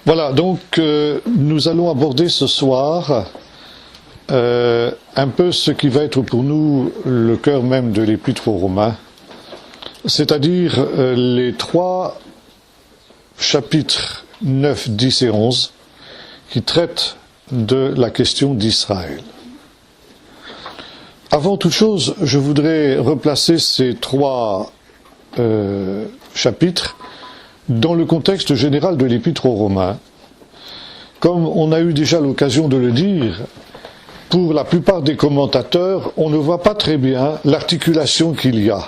Voilà, donc nous allons aborder ce soir un peu ce qui va être pour nous le cœur même de l'Épître aux Romains, c'est-à-dire les trois chapitres 9, 10 et 11 qui traitent de la question d'Israël. Avant toute chose, je voudrais replacer ces trois chapitres dans le contexte général de l'Épître aux Romains. Comme on a eu déjà l'occasion de le dire, pour la plupart des commentateurs, on ne voit pas très bien l'articulation qu'il y a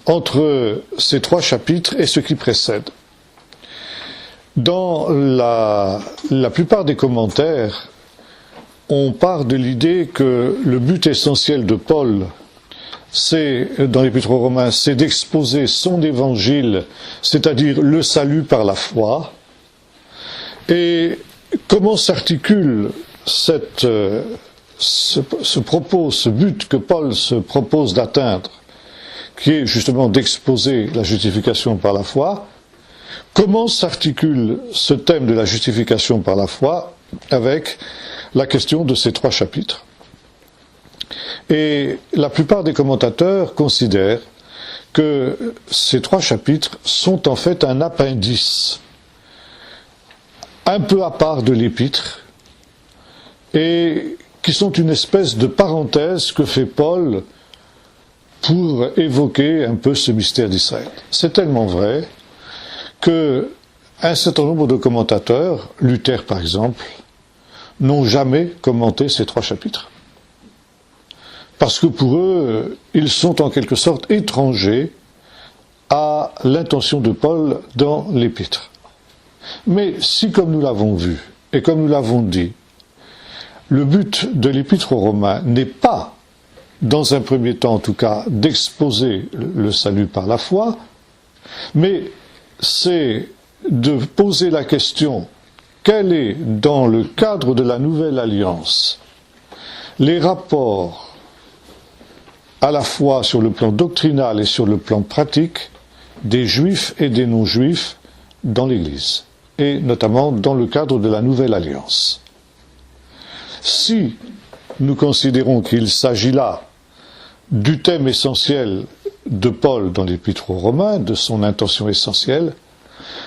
entre ces trois chapitres et ce qui précède. Dans la plupart des commentaires, on part de l'idée que le but essentiel de Paul, dans l'Épître aux Romains, c'est d'exposer son évangile, c'est-à-dire le salut par la foi. Et comment s'articule ce propos, ce but que Paul se propose d'atteindre, qui est justement d'exposer la justification par la foi? Comment s'articule ce thème de la justification par la foi avec la question de ces trois chapitres? Et la plupart des commentateurs considèrent que ces trois chapitres sont en fait un appendice, un peu à part de l'épître, et qui sont une espèce de parenthèse que fait Paul pour évoquer un peu ce mystère d'Israël. C'est tellement vrai que un certain nombre de commentateurs, Luther par exemple, n'ont jamais commenté ces trois chapitres. Parce que pour eux, ils sont en quelque sorte étrangers à l'intention de Paul dans l'épître. Mais si, comme nous l'avons vu, et comme nous l'avons dit, le but de l'Épître aux Romains n'est pas, dans un premier temps en tout cas, d'exposer le salut par la foi, mais c'est de poser la question, quel est, dans le cadre de la Nouvelle Alliance, les rapports à la fois sur le plan doctrinal et sur le plan pratique des Juifs et des non-Juifs dans l'Église, et notamment dans le cadre de la Nouvelle Alliance. Si nous considérons qu'il s'agit là du thème essentiel de Paul dans l'Épître aux Romains, de son intention essentielle,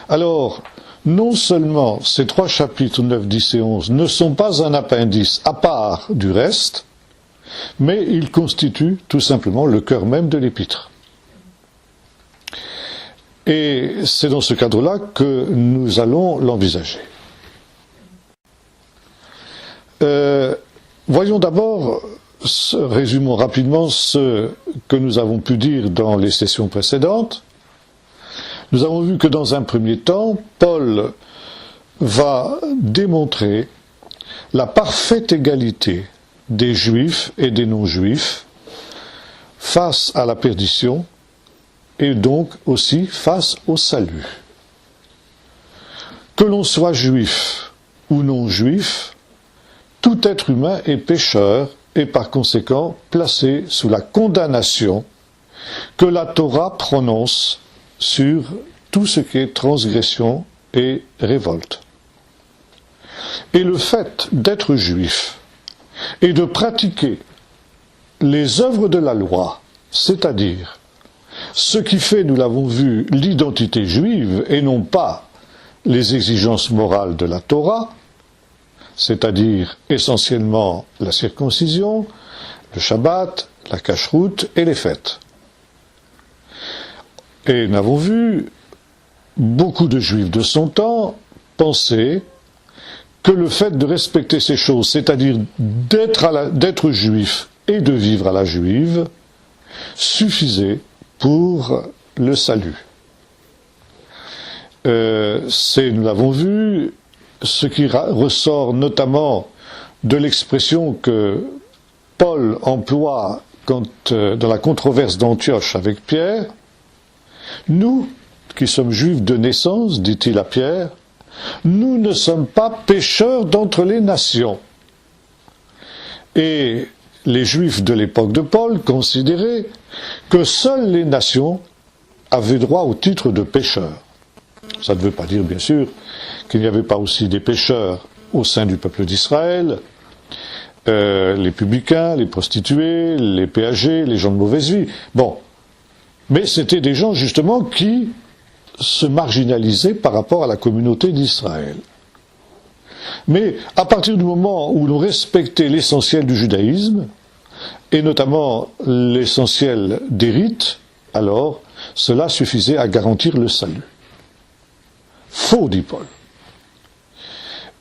alors non seulement ces trois chapitres 9, 10 et 11 ne sont pas un appendice à part du reste, mais ils constituent tout simplement le cœur même de l'Épître. Et c'est dans ce cadre-là que nous allons l'envisager. Voyons d'abord, résumons rapidement ce que nous avons pu dire dans les sessions précédentes. Nous avons vu que dans un premier temps, Paul va démontrer la parfaite égalité des Juifs et des non-Juifs face à la perdition et donc aussi face au salut. Que l'on soit juif ou non-juif, tout être humain est pécheur et par conséquent placé sous la condamnation que la Torah prononce sur tout ce qui est transgression et révolte. Et le fait d'être juif et de pratiquer les œuvres de la loi, c'est-à-dire ce qui fait, nous l'avons vu, l'identité juive et non pas les exigences morales de la Torah, c'est-à-dire essentiellement la circoncision, le Shabbat, la cacheroute et les fêtes. Et nous avons vu, beaucoup de Juifs de son temps pensaient que le fait de respecter ces choses, c'est-à-dire d'être juif et de vivre à la juive, suffisait pour le salut. Nous l'avons vu, ce qui ressort notamment de l'expression que Paul emploie dans la controverse d'Antioche avec Pierre. Nous, qui sommes juifs de naissance, dit-il à Pierre, nous ne sommes pas pécheurs d'entre les nations. Et les Juifs de l'époque de Paul considéraient que seules les nations avaient droit au titre de pécheurs. Ça ne veut pas dire, bien sûr, qu'il n'y avait pas aussi des pécheurs au sein du peuple d'Israël, les publicains, les prostituées, les péagers, les gens de mauvaise vie. Bon, mais c'était des gens justement qui se marginalisaient par rapport à la communauté d'Israël. Mais à partir du moment où l'on respectait l'essentiel du judaïsme, et notamment l'essentiel des rites, alors cela suffisait à garantir le salut. Faux, dit Paul.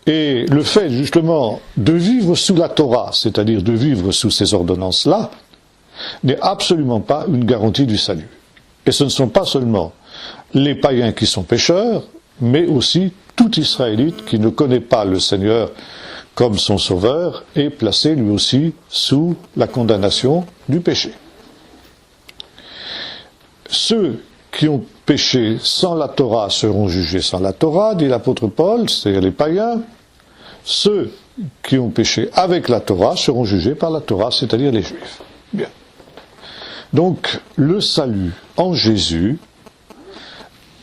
Et le fait justement de vivre sous la Torah, c'est-à-dire de vivre sous ces ordonnances-là, n'est absolument pas une garantie du salut. Et ce ne sont pas seulement les païens qui sont pécheurs, mais aussi tout Israélite qui ne connaît pas le Seigneur comme son sauveur est placé lui aussi sous la condamnation du péché. Ceux qui ont péché sans la Torah seront jugés sans la Torah, dit l'apôtre Paul, c'est-à-dire les païens. Ceux qui ont péché avec la Torah seront jugés par la Torah, c'est-à-dire les Juifs. Bien. Donc, le salut en Jésus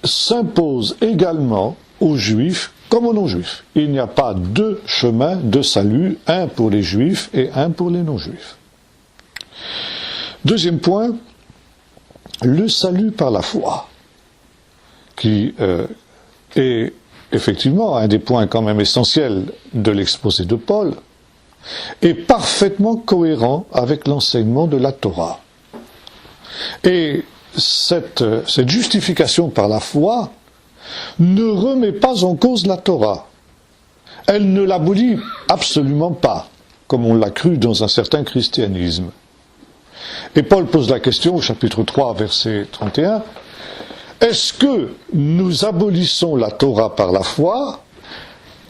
s'impose également aux Juifs comme aux non-Juifs. Il n'y a pas deux chemins de salut, un pour les Juifs et un pour les non-Juifs. Deuxième point, le salut par la foi, qui est effectivement un des points quand même essentiels de l'exposé de Paul, est parfaitement cohérent avec l'enseignement de la Torah. Et cette justification par la foi ne remet pas en cause la Torah. Elle ne l'abolit absolument pas, comme on l'a cru dans un certain christianisme. Et Paul pose la question au chapitre 3, verset 31, est-ce que nous abolissons la Torah par la foi?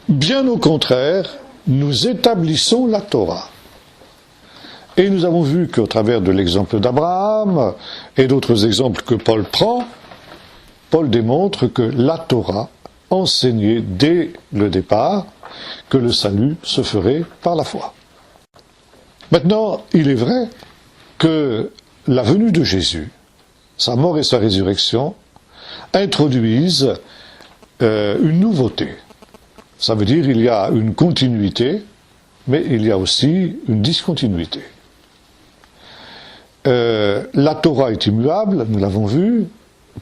Bien au contraire, nous établissons la Torah. Et nous avons vu qu'au travers de l'exemple d'Abraham et d'autres exemples que Paul prend, Paul démontre que la Torah enseignait dès le départ que le salut se ferait par la foi. Maintenant, il est vrai que la venue de Jésus, sa mort et sa résurrection, introduisent une nouveauté. Ça veut dire qu'il y a une continuité, mais il y a aussi une discontinuité. La Torah est immuable, nous l'avons vu,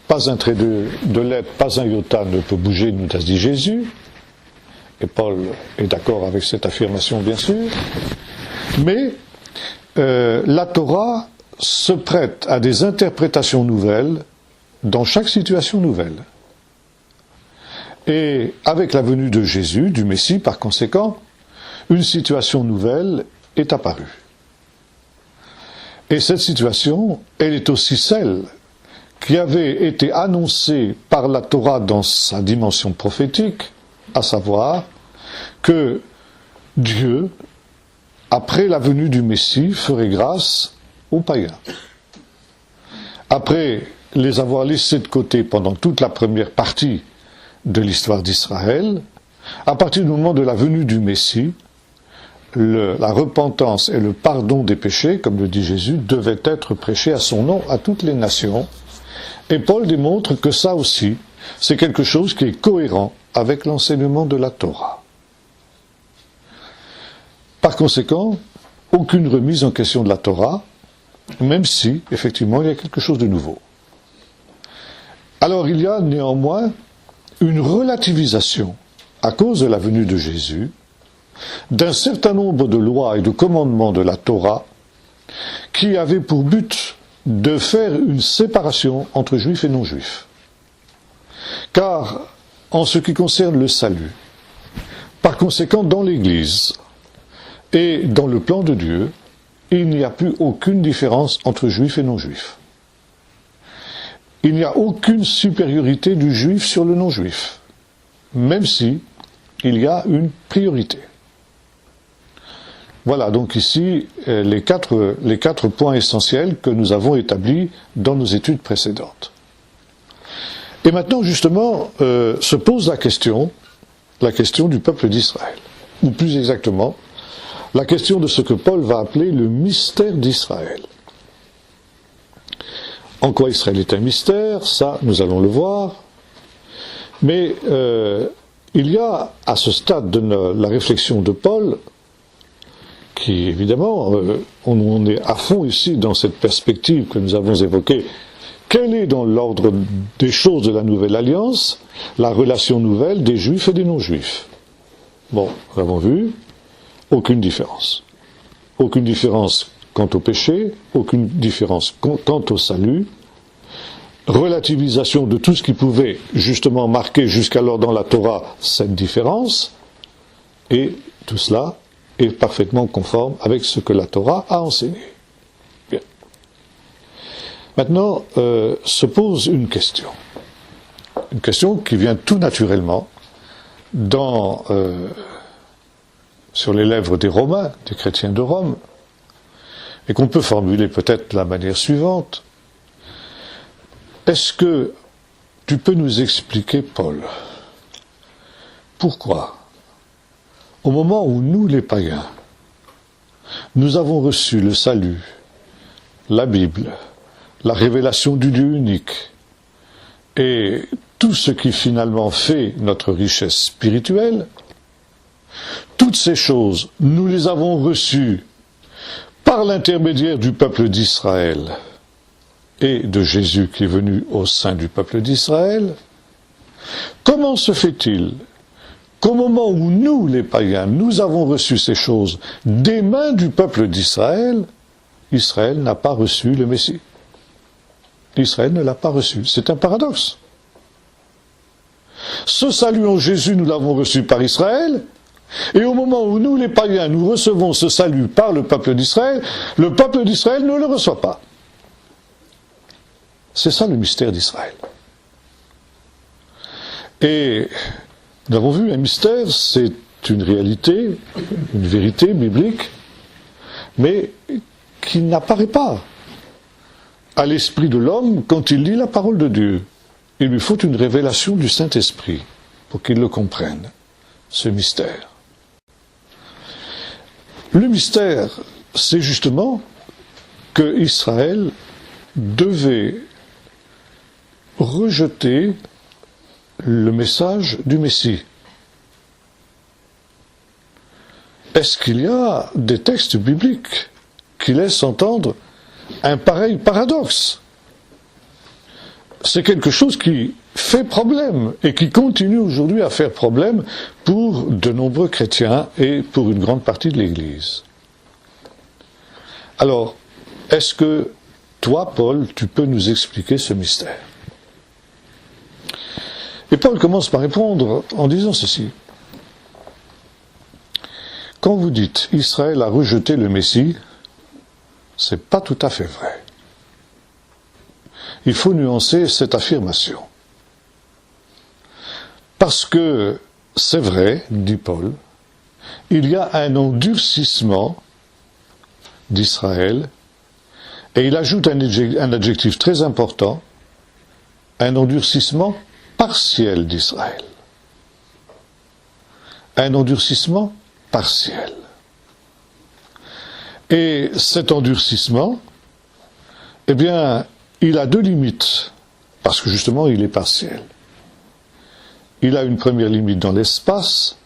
pas un trait de lettre, pas un iota ne peut bouger, nous a dit Jésus, et Paul est d'accord avec cette affirmation bien sûr, mais la Torah se prête à des interprétations nouvelles dans chaque situation nouvelle. Et avec la venue de Jésus, du Messie par conséquent, une situation nouvelle est apparue. Et cette situation, elle est aussi celle qui avait été annoncée par la Torah dans sa dimension prophétique, à savoir que Dieu, après la venue du Messie, ferait grâce aux païens. Après les avoir laissés de côté pendant toute la première partie de l'histoire d'Israël, à partir du moment de la venue du Messie, la repentance et le pardon des péchés, comme le dit Jésus, devaient être prêchés à son nom à toutes les nations. Et Paul démontre que ça aussi, c'est quelque chose qui est cohérent avec l'enseignement de la Torah. Par conséquent, aucune remise en question de la Torah, même si, effectivement, il y a quelque chose de nouveau. Alors il y a néanmoins une relativisation, à cause de la venue de Jésus, d'un certain nombre de lois et de commandements de la Torah qui avaient pour but de faire une séparation entre juifs et non-juifs. Car, en ce qui concerne le salut, par conséquent dans l'Église et dans le plan de Dieu, il n'y a plus aucune différence entre juifs et non-juifs. Il n'y a aucune supériorité du juif sur le non-juif, même si il y a une priorité. Voilà donc ici les quatre points essentiels que nous avons établis dans nos études précédentes. Et maintenant, justement, se pose la question du peuple d'Israël, ou plus exactement, la question de ce que Paul va appeler le mystère d'Israël. En quoi Israël est un mystère, ça, nous allons le voir. Mais il y a, à ce stade de la réflexion de Paul, qui évidemment, on est à fond ici dans cette perspective que nous avons évoquée. Quel est dans l'ordre des choses de la nouvelle alliance la relation nouvelle des juifs et des non-juifs? Bon, nous avons vu, aucune différence. Aucune différence quant au péché, aucune différence quant au salut, relativisation de tout ce qui pouvait justement marquer jusqu'alors dans la Torah cette différence, et tout cela est parfaitement conforme avec ce que la Torah a enseigné. Bien. Maintenant, se pose une question qui vient tout naturellement sur les lèvres des Romains, des chrétiens de Rome, et qu'on peut formuler peut-être de la manière suivante. Est-ce que tu peux nous expliquer, Paul, pourquoi, au moment où nous, les païens, nous avons reçu le salut, la Bible, la révélation du Dieu unique, et tout ce qui finalement fait notre richesse spirituelle, toutes ces choses, nous les avons reçues par l'intermédiaire du peuple d'Israël et de Jésus qui est venu au sein du peuple d'Israël. Comment se fait-il qu'au moment où nous, les païens, nous avons reçu ces choses des mains du peuple d'Israël, Israël n'a pas reçu le Messie? Israël ne l'a pas reçu. C'est un paradoxe. Ce salut en Jésus, nous l'avons reçu par Israël, et au moment où nous, les païens, nous recevons ce salut par le peuple d'Israël ne le reçoit pas. C'est ça le mystère d'Israël. Et nous avons vu, un mystère, c'est une réalité, une vérité biblique, mais qui n'apparaît pas à l'esprit de l'homme quand il lit la parole de Dieu. Il lui faut une révélation du Saint-Esprit pour qu'il le comprenne, ce mystère. Le mystère, c'est justement que Israël devait rejeter le message du Messie. Est-ce qu'il y a des textes bibliques qui laissent entendre un pareil paradoxe? C'est quelque chose qui fait problème et qui continue aujourd'hui à faire problème pour de nombreux chrétiens et pour une grande partie de l'Église. Alors, est-ce que toi, Paul, tu peux nous expliquer ce mystère? Et Paul commence par répondre en disant ceci. Quand vous dites Israël a rejeté le Messie, c'est pas tout à fait vrai. Il faut nuancer cette affirmation. Parce que c'est vrai, dit Paul, il y a un endurcissement d'Israël, et il ajoute un adjectif très important, un endurcissement partiel d'Israël. Un endurcissement partiel. Et cet endurcissement, eh bien, il a deux limites, parce que justement, il est partiel. Il a une première limite dans l'espace,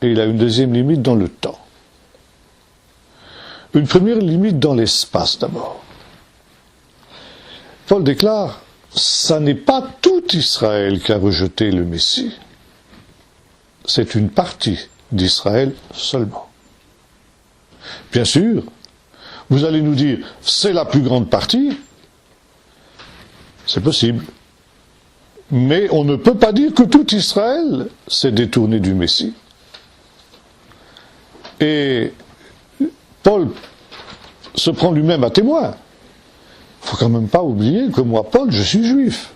et il a une deuxième limite dans le temps. Une première limite dans l'espace, d'abord. Paul déclare, ça n'est pas tout Israël qui a rejeté le Messie. C'est une partie d'Israël seulement. Bien sûr, vous allez nous dire, c'est la plus grande partie. C'est possible. Mais on ne peut pas dire que tout Israël s'est détourné du Messie. Et Paul se prend lui-même à témoin. Il ne faut quand même pas oublier que moi, Paul, je suis juif.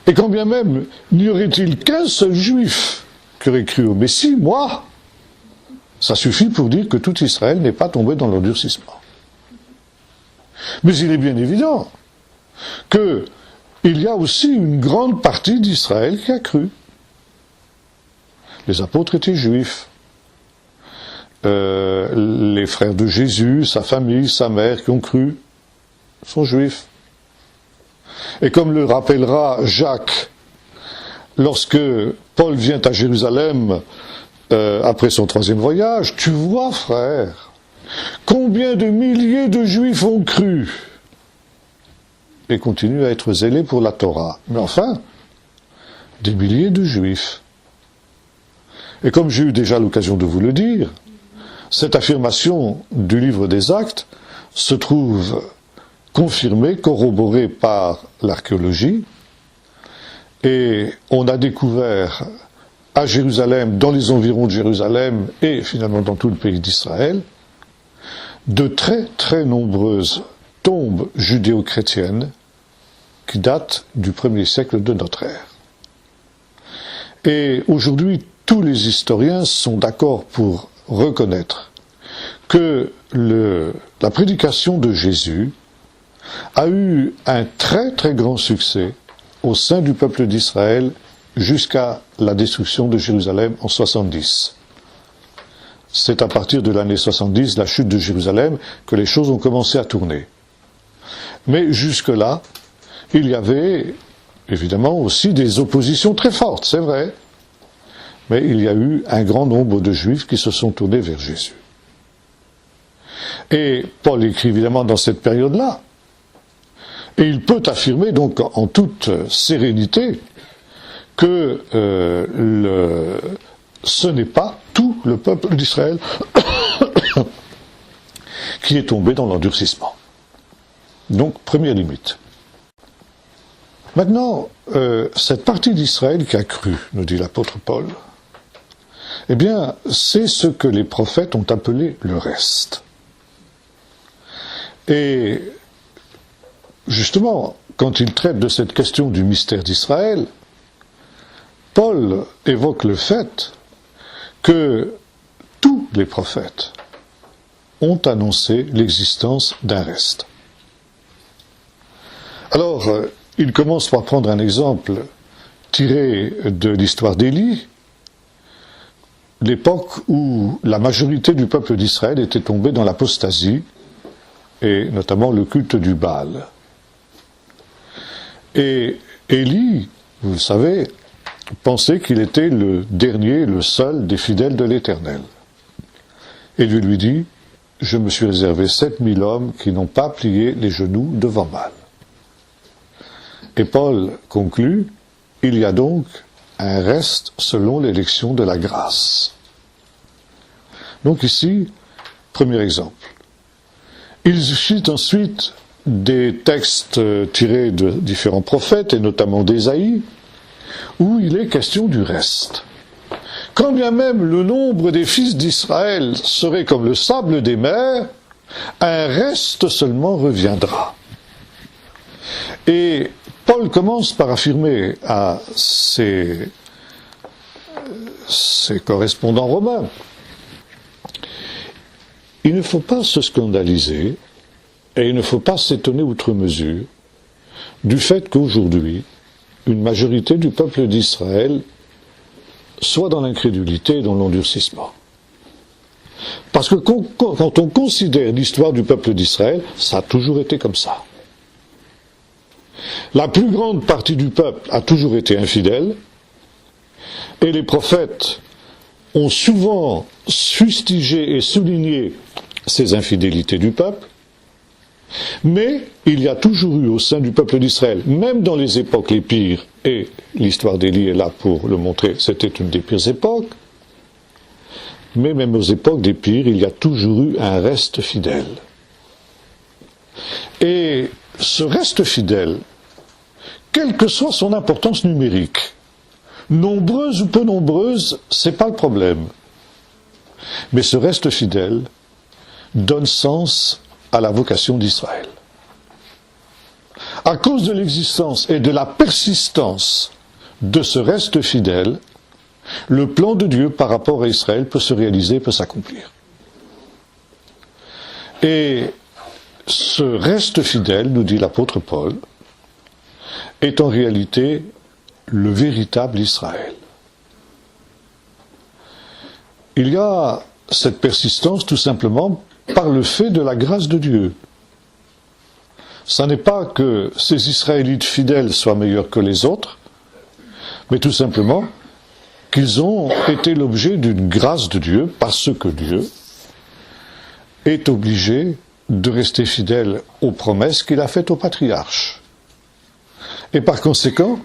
Et quand bien même n'y aurait-il qu'un seul juif qui aurait cru au Messie, moi, ça suffit pour dire que tout Israël n'est pas tombé dans l'endurcissement. Mais il est bien évident qu'il y a aussi une grande partie d'Israël qui a cru. Les apôtres étaient juifs. Les frères de Jésus, sa famille, sa mère qui ont cru, sont juifs. Et comme le rappellera Jacques lorsque Paul vient à Jérusalem après son 3e voyage, tu vois, frère, combien de milliers de Juifs ont cru et continuent à être zélés pour la Torah. Mais enfin, des milliers de Juifs. Et comme j'ai eu déjà l'occasion de vous le dire, cette affirmation du livre des Actes se trouve confirmée, corroborée par l'archéologie, et on a découvert à Jérusalem, dans les environs de Jérusalem et finalement dans tout le pays d'Israël, de très très nombreuses tombes judéo-chrétiennes qui datent du 1er siècle de notre ère. Et aujourd'hui, tous les historiens sont d'accord pour reconnaître que la prédication de Jésus a eu un très très grand succès au sein du peuple d'Israël jusqu'à la destruction de Jérusalem en 70. C'est à partir de l'année 70, la chute de Jérusalem, que les choses ont commencé à tourner. Mais jusque-là, il y avait évidemment aussi des oppositions très fortes, c'est vrai. Mais il y a eu un grand nombre de Juifs qui se sont tournés vers Jésus. Et Paul écrit évidemment dans cette période-là. Et il peut affirmer donc en toute sérénité que ce n'est pas tout le peuple d'Israël qui est tombé dans l'endurcissement. Donc, première limite. Maintenant, cette partie d'Israël qui a cru, nous dit l'apôtre Paul, eh bien, c'est ce que les prophètes ont appelé le reste. Et justement, quand il traite de cette question du mystère d'Israël, Paul évoque le fait que tous les prophètes ont annoncé l'existence d'un reste. Alors, il commence par prendre un exemple tiré de l'histoire d'Élie, l'époque où la majorité du peuple d'Israël était tombée dans l'apostasie, et notamment le culte du Baal. Et Élie, vous le savez, pensait qu'il était le dernier, le seul des fidèles de l'Éternel. Et Dieu lui dit, je me suis réservé 7000 hommes qui n'ont pas plié les genoux devant Baal. Et Paul conclut, il y a donc un reste selon l'élection de la grâce. Donc ici, premier exemple. Il cite ensuite des textes tirés de différents prophètes, et notamment d'Ésaïe, où il est question du reste. Quand bien même le nombre des fils d'Israël serait comme le sable des mers, un reste seulement reviendra. Et Paul commence par affirmer à ses correspondants romains, il ne faut pas se scandaliser et il ne faut pas s'étonner outre mesure du fait qu'aujourd'hui, une majorité du peuple d'Israël soit dans l'incrédulité et dans l'endurcissement. Parce que quand on considère l'histoire du peuple d'Israël, ça a toujours été comme ça. La plus grande partie du peuple a toujours été infidèle, et les prophètes ont souvent fustigé et souligné ces infidélités du peuple, mais il y a toujours eu au sein du peuple d'Israël, même dans les époques les pires, et l'histoire d'Élie est là pour le montrer, c'était une des pires époques, mais même aux époques des pires, il y a toujours eu un reste fidèle. Et ce reste fidèle, quelle que soit son importance numérique, nombreuse ou peu nombreuse, c'est pas le problème. Mais ce reste fidèle donne sens à la vocation d'Israël. À cause de l'existence et de la persistance de ce reste fidèle, le plan de Dieu par rapport à Israël peut se réaliser, peut s'accomplir. Et ce reste fidèle, nous dit l'apôtre Paul, est en réalité le véritable Israël. Il y a cette persistance tout simplement par le fait de la grâce de Dieu. Ce n'est pas que ces Israélites fidèles soient meilleurs que les autres, mais tout simplement qu'ils ont été l'objet d'une grâce de Dieu, parce que Dieu est obligé de rester fidèle aux promesses qu'il a faites aux patriarches. Et par conséquent,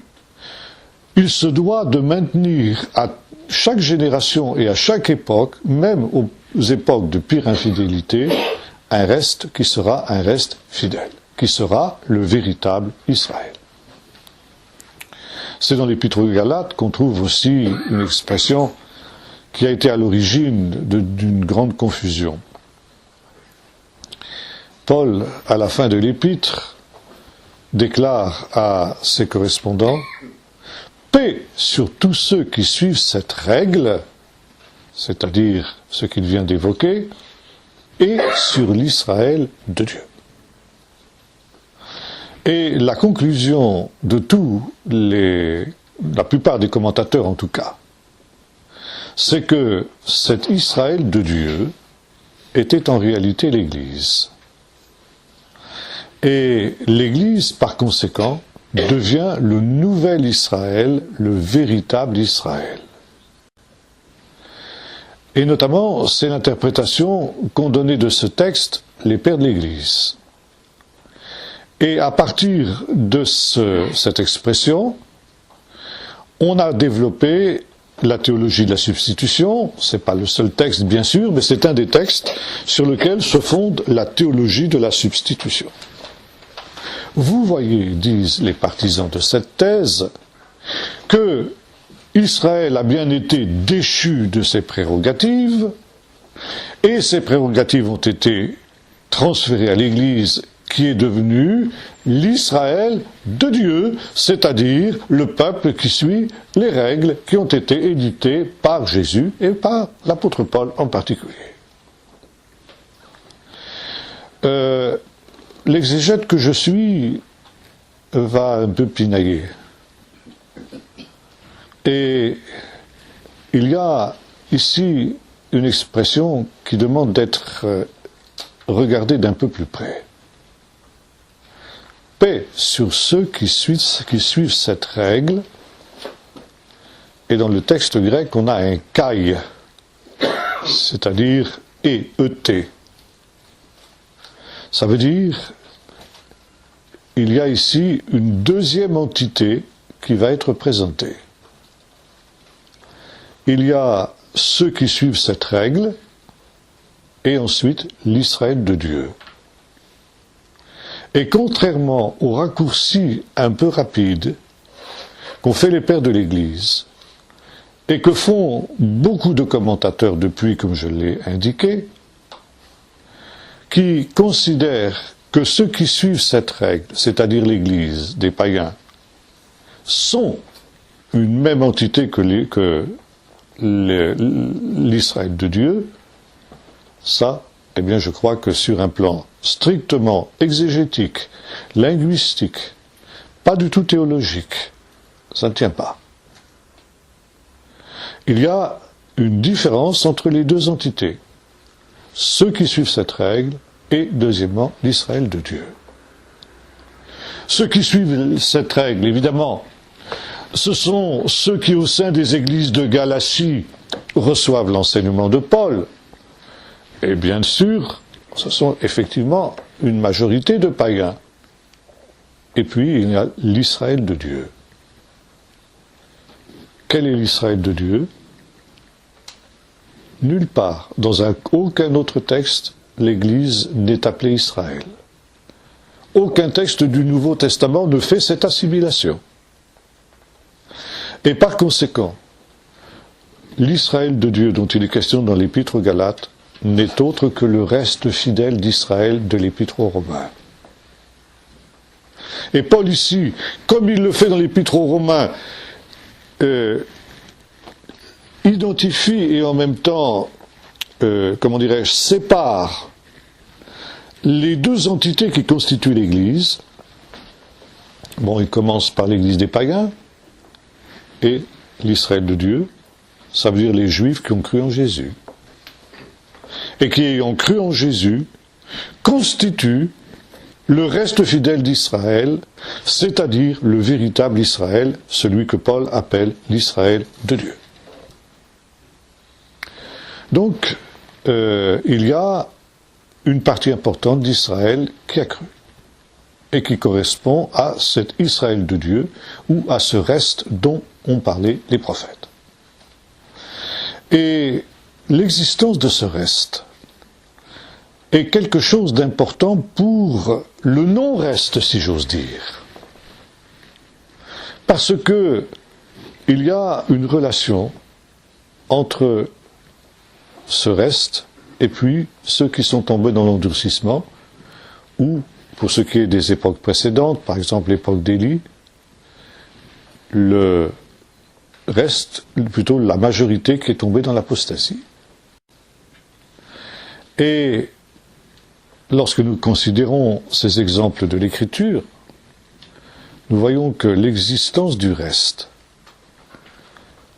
il se doit de maintenir à chaque génération et à chaque époque, même aux époques de pire infidélité, un reste qui sera un reste fidèle, qui sera le véritable Israël. C'est dans l'Épître aux Galates qu'on trouve aussi une expression qui a été à l'origine d'une grande confusion. Paul, à la fin de l'Épître, déclare à ses correspondants « Paix sur tous ceux qui suivent cette règle », c'est-à-dire ce qu'il vient d'évoquer, et sur l'Israël de Dieu. Et la conclusion de la plupart des commentateurs en tout cas, c'est que cet Israël de Dieu était en réalité l'Église. Et l'Église, par conséquent, devient le nouvel Israël, le véritable Israël. Et notamment, c'est l'interprétation qu'ont donnée de ce texte les pères de l'Église. Et à partir de cette expression, on a développé la théologie de la substitution. C'est pas le seul texte, bien sûr, mais c'est un des textes sur lequel se fonde la théologie de la substitution. Vous voyez, disent les partisans de cette thèse, que Israël a bien été déchu de ses prérogatives, et ces prérogatives ont été transférées à l'Église, qui est devenue l'Israël de Dieu, c'est-à-dire le peuple qui suit les règles qui ont été édictées par Jésus et par l'apôtre Paul en particulier. L'exégète que je suis va un peu pinailler. Et il y a ici une expression qui demande d'être regardée d'un peu plus près. Paix sur ceux qui suivent cette règle. Et dans le texte grec, on a un kai, c'est-à-dire et. Ça veut dire, il y a ici une deuxième entité qui va être présentée. Il y a ceux qui suivent cette règle, et ensuite l'Israël de Dieu. Et contrairement au raccourci un peu rapide qu'ont fait les pères de l'Église, et que font beaucoup de commentateurs depuis, comme je l'ai indiqué, qui considèrent que ceux qui suivent cette règle, c'est-à-dire l'Église des païens, sont une même entité que l'Israël de Dieu, ça, eh bien, je crois que sur un plan strictement exégétique, linguistique, pas du tout théologique, ça ne tient pas. Il y a une différence entre les deux entités. Ceux qui suivent cette règle et, deuxièmement, l'Israël de Dieu. Ceux qui suivent cette règle, évidemment, ce sont ceux qui, au sein des églises de Galatie, reçoivent l'enseignement de Paul. Et bien sûr, ce sont effectivement une majorité de païens. Et puis, il y a l'Israël de Dieu. Quel est l'Israël de Dieu ? Nulle part, dans aucun autre texte, l'Église n'est appelée Israël. Aucun texte du Nouveau Testament ne fait cette assimilation. Et par conséquent, l'Israël de Dieu dont il est question dans l'Épître aux Galates n'est autre que le reste fidèle d'Israël de l'Épître aux Romains. Et Paul ici, comme il le fait dans l'Épître aux Romains, identifie et en même temps, sépare les deux entités qui constituent l'Église. Bon, il commence par l'Église des païens et l'Israël de Dieu, ça veut dire les Juifs qui ont cru en Jésus. Et qui, ayant cru en Jésus, constituent le reste fidèle d'Israël, c'est-à-dire le véritable Israël, celui que Paul appelle l'Israël de Dieu. Donc, il y a une partie importante d'Israël qui a cru et qui correspond à cet Israël de Dieu ou à ce reste dont ont parlé les prophètes. Et l'existence de ce reste est quelque chose d'important pour le non-reste, si j'ose dire. Parce que il y a une relation entre ce reste et puis ceux qui sont tombés dans l'endurcissement, ou, pour ce qui est des époques précédentes, par exemple l'époque d'Élie, le reste, plutôt la majorité qui est tombée dans l'apostasie. Et lorsque nous considérons ces exemples de l'Écriture, nous voyons que l'existence du reste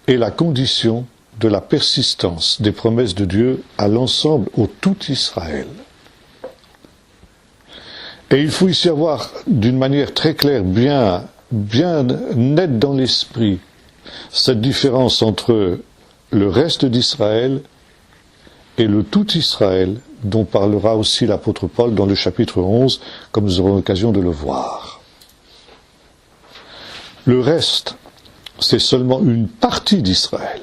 est la condition de la persistance des promesses de Dieu à l'ensemble, au tout Israël. Et il faut ici avoir, d'une manière très claire, bien nette dans l'esprit, cette différence entre le reste d'Israël et le tout Israël, dont parlera aussi l'apôtre Paul dans le chapitre 11, comme nous aurons l'occasion de le voir. Le reste, c'est seulement une partie d'Israël.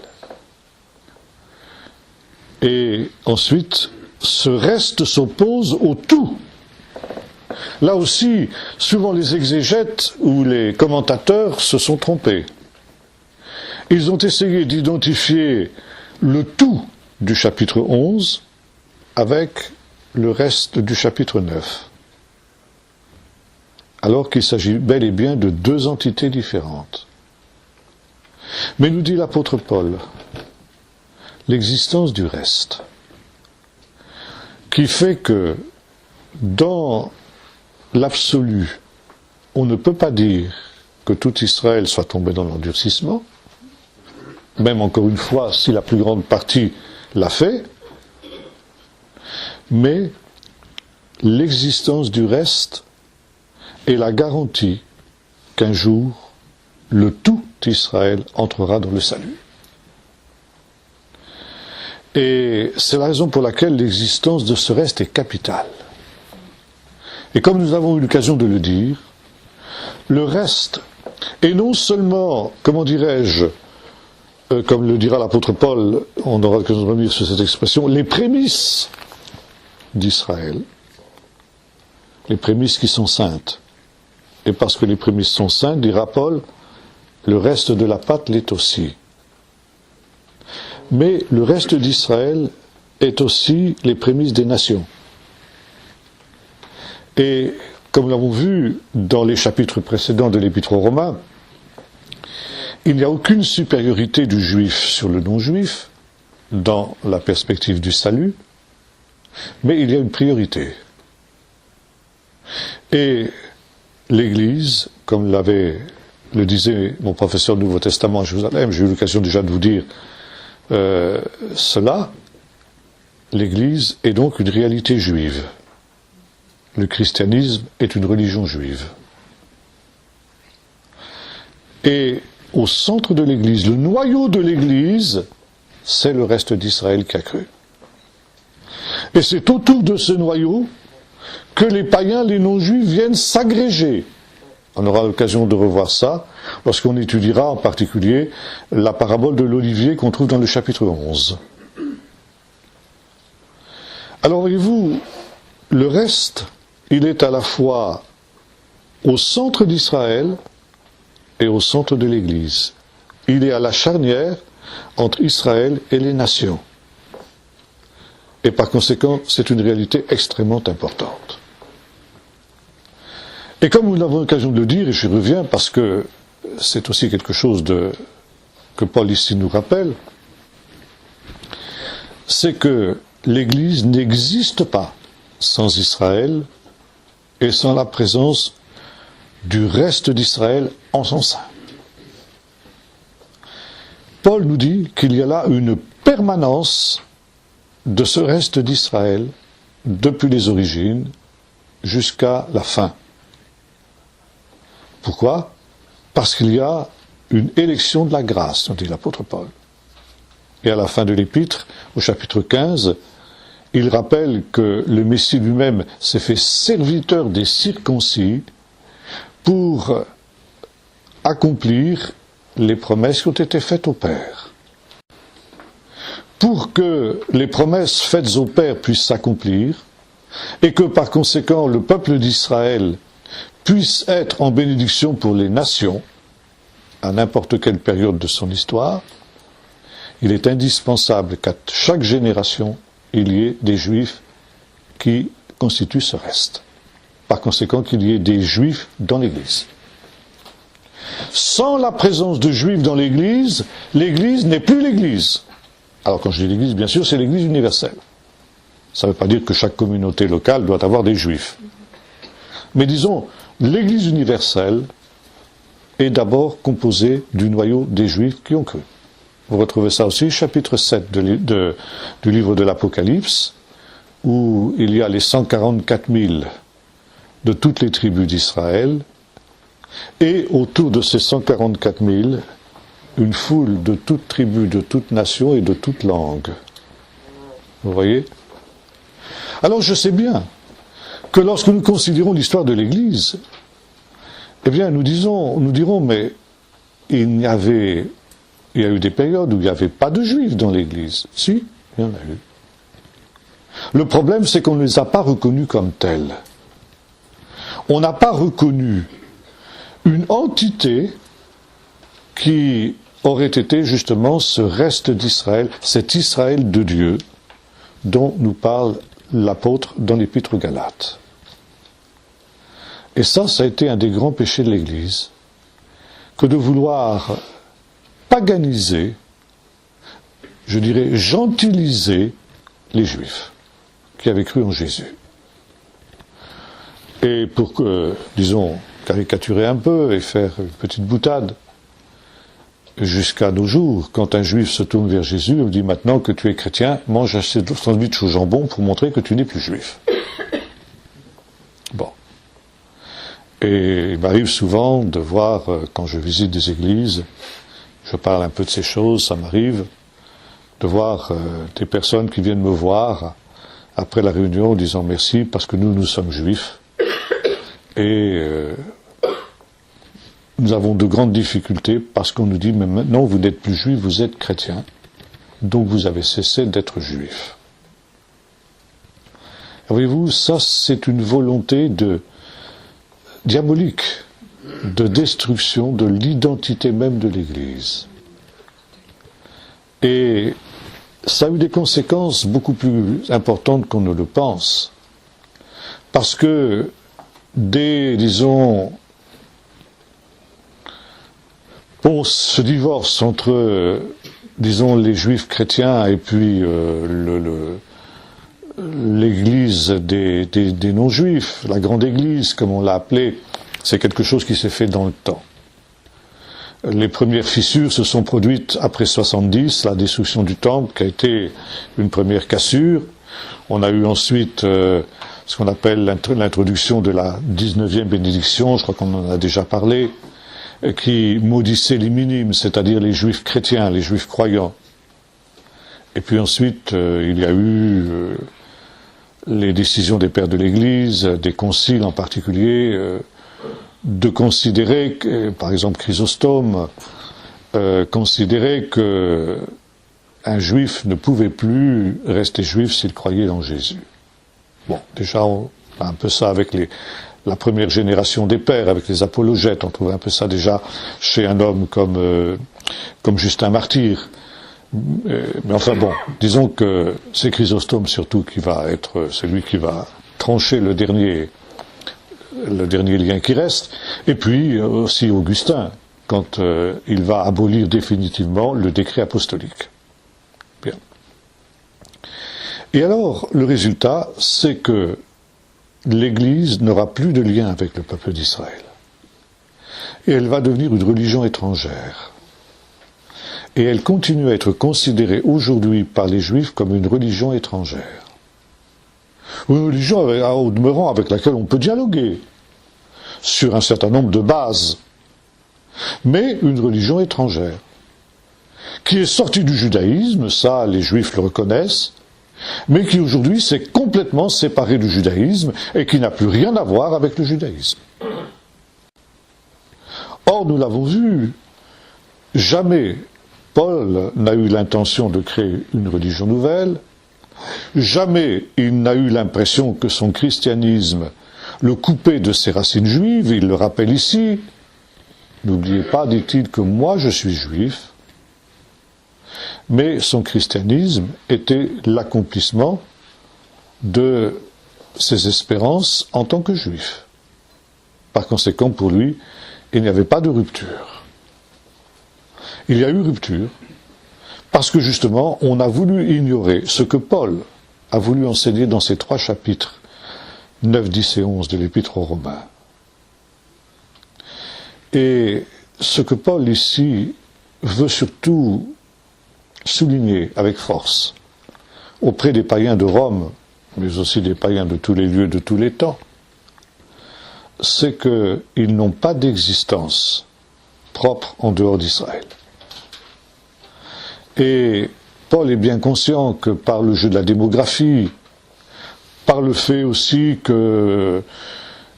Et ensuite, ce reste s'oppose au tout. Là aussi, souvent les exégètes ou les commentateurs se sont trompés. Ils ont essayé d'identifier le tout du chapitre 11 avec le reste du chapitre 9. Alors qu'il s'agit bel et bien de deux entités différentes. Mais nous dit l'apôtre Paul, l'existence du reste, qui fait que dans l'absolu, on ne peut pas dire que tout Israël soit tombé dans l'endurcissement, même encore une fois si la plus grande partie l'a fait, mais l'existence du reste est la garantie qu'un jour, le tout Israël entrera dans le salut. Et c'est la raison pour laquelle l'existence de ce reste est capitale. Et comme nous avons eu l'occasion de le dire, le reste est non seulement, comment dirais-je, comme le dira l'apôtre Paul, on aura l'occasion de revenir sur cette expression, les prémices d'Israël, les prémices qui sont saintes. Et parce que les prémices sont saintes, dira Paul, le reste de la pâte l'est aussi. Mais le reste d'Israël est aussi les prémices des nations. Et comme nous l'avons vu dans les chapitres précédents de l'Épître aux Romains, il n'y a aucune supériorité du juif sur le non-juif dans la perspective du salut, mais il y a une priorité. Et l'Église, comme le disait mon professeur du Nouveau Testament à Jérusalem, j'ai eu l'occasion déjà de vous dire cela, l'Église est donc une réalité juive. Le christianisme est une religion juive. Et au centre de l'Église, le noyau de l'Église, c'est le reste d'Israël qui a cru. Et c'est autour de ce noyau que les païens, les non-juifs viennent s'agréger. On aura l'occasion de revoir ça lorsqu'on étudiera en particulier la parabole de l'olivier qu'on trouve dans le chapitre 11. Alors voyez-vous, le reste, il est à la fois au centre d'Israël et au centre de l'Église. Il est à la charnière entre Israël et les nations. Et par conséquent, c'est une réalité extrêmement importante. Et comme nous avons l'occasion de le dire, et je reviens parce que c'est aussi quelque chose que Paul ici nous rappelle, c'est que l'Église n'existe pas sans Israël et sans la présence du reste d'Israël en son sein. Paul nous dit qu'il y a là une permanence de ce reste d'Israël depuis les origines jusqu'à la fin. Pourquoi? Parce qu'il y a une élection de la grâce, dit l'apôtre Paul. Et à la fin de l'épître, au chapitre 15, il rappelle que le Messie lui-même s'est fait serviteur des circoncis pour accomplir les promesses qui ont été faites au Père. Pour que les promesses faites au Père puissent s'accomplir, et que par conséquent le peuple d'Israël puisse être en bénédiction pour les nations, à n'importe quelle période de son histoire, il est indispensable qu'à chaque génération, il y ait des Juifs qui constituent ce reste. Par conséquent, qu'il y ait des Juifs dans l'Église. Sans la présence de Juifs dans l'Église n'est plus l'Église. Alors quand je dis l'Église, bien sûr, c'est l'Église universelle. Ça ne veut pas dire que chaque communauté locale doit avoir des Juifs. Mais disons, l'Église universelle est d'abord composée du noyau des Juifs qui ont cru. Vous retrouvez ça aussi, chapitre 7 du livre de l'Apocalypse, où il y a les 144 000 de toutes les tribus d'Israël, et autour de ces 144 000, une foule de toutes tribus, de toutes nations et de toutes langues. Vous voyez? Alors je sais bien que lorsque nous considérons l'histoire de l'Église, eh bien nous dirons, mais il y a eu des périodes où il n'y avait pas de Juifs dans l'Église. Si, il y en a eu. Le problème, c'est qu'on ne les a pas reconnus comme tels. On n'a pas reconnu une entité qui aurait été justement ce reste d'Israël, cet Israël de Dieu dont nous parle l'apôtre dans l'Épître aux Galates. Et ça a été un des grands péchés de l'Église, que de vouloir paganiser, je dirais gentiliser les Juifs qui avaient cru en Jésus. Et pour que, disons, caricaturer un peu et faire une petite boutade, jusqu'à nos jours, quand un Juif se tourne vers Jésus, on lui dit maintenant que tu es chrétien, mange un sandwich au jambon pour montrer que tu n'es plus Juif. Bon. Et il m'arrive souvent de voir, quand je visite des églises, je parle un peu de ces choses, ça m'arrive de voir des personnes qui viennent me voir après la réunion en disant merci parce que nous sommes juifs et nous avons de grandes difficultés parce qu'on nous dit mais maintenant vous n'êtes plus juif, vous êtes chrétien, donc vous avez cessé d'être juif. Voyez-vous, ça c'est une volonté diabolique de destruction de l'identité même de l'Église. Et ça a eu des conséquences beaucoup plus importantes qu'on ne le pense. Parce que ce divorce entre, les Juifs chrétiens et puis l'Église des non-Juifs, la grande Église, comme on l'a appelée, c'est quelque chose qui s'est fait dans le temps. Les premières fissures se sont produites après 70, la destruction du temple, qui a été une première cassure. On a eu ensuite ce qu'on appelle l'introduction de la 19e bénédiction, je crois qu'on en a déjà parlé, qui maudissait les minimes, c'est-à-dire les Juifs chrétiens, les Juifs croyants. Et puis ensuite, il y a eu les décisions des pères de l'Église, des conciles en particulier, de considérer, par exemple Chrysostome, considérait que un juif ne pouvait plus rester juif s'il croyait en Jésus. Bon, déjà on a un peu ça avec la première génération des pères, avec les apologètes, on trouve un peu ça déjà chez un homme comme Justin Martyr. Mais enfin bon, disons que c'est Chrysostome surtout qui va être celui qui va trancher le dernier lien qui reste, et puis aussi Augustin, quand il va abolir définitivement le décret apostolique. Bien. Et alors, le résultat, c'est que l'Église n'aura plus de lien avec le peuple d'Israël. Et elle va devenir une religion étrangère. Et elle continue à être considérée aujourd'hui par les Juifs comme une religion étrangère. ou une religion au demeurant avec laquelle on peut dialoguer sur un certain nombre de bases, mais une religion étrangère, qui est sortie du judaïsme, ça les juifs le reconnaissent, mais qui aujourd'hui s'est complètement séparée du judaïsme et qui n'a plus rien à voir avec le judaïsme. Or, nous l'avons vu, jamais Paul n'a eu l'intention de créer une religion nouvelle, jamais il n'a eu l'impression que son christianisme le coupait de ses racines juives, il le rappelle ici. N'oubliez pas, dit-il, que moi je suis juif, mais son christianisme était l'accomplissement de ses espérances en tant que juif. Par conséquent, pour lui, il n'y avait pas de rupture. Il y a eu rupture parce que justement, on a voulu ignorer ce que Paul a voulu enseigner dans ces 3 chapitres, 9, 10 et 11 de l'Épître aux Romains. Et ce que Paul ici veut surtout souligner avec force auprès des païens de Rome, mais aussi des païens de tous les lieux, de tous les temps, c'est qu'ils n'ont pas d'existence propre en dehors d'Israël. Et Paul est bien conscient que par le jeu de la démographie, par le fait aussi que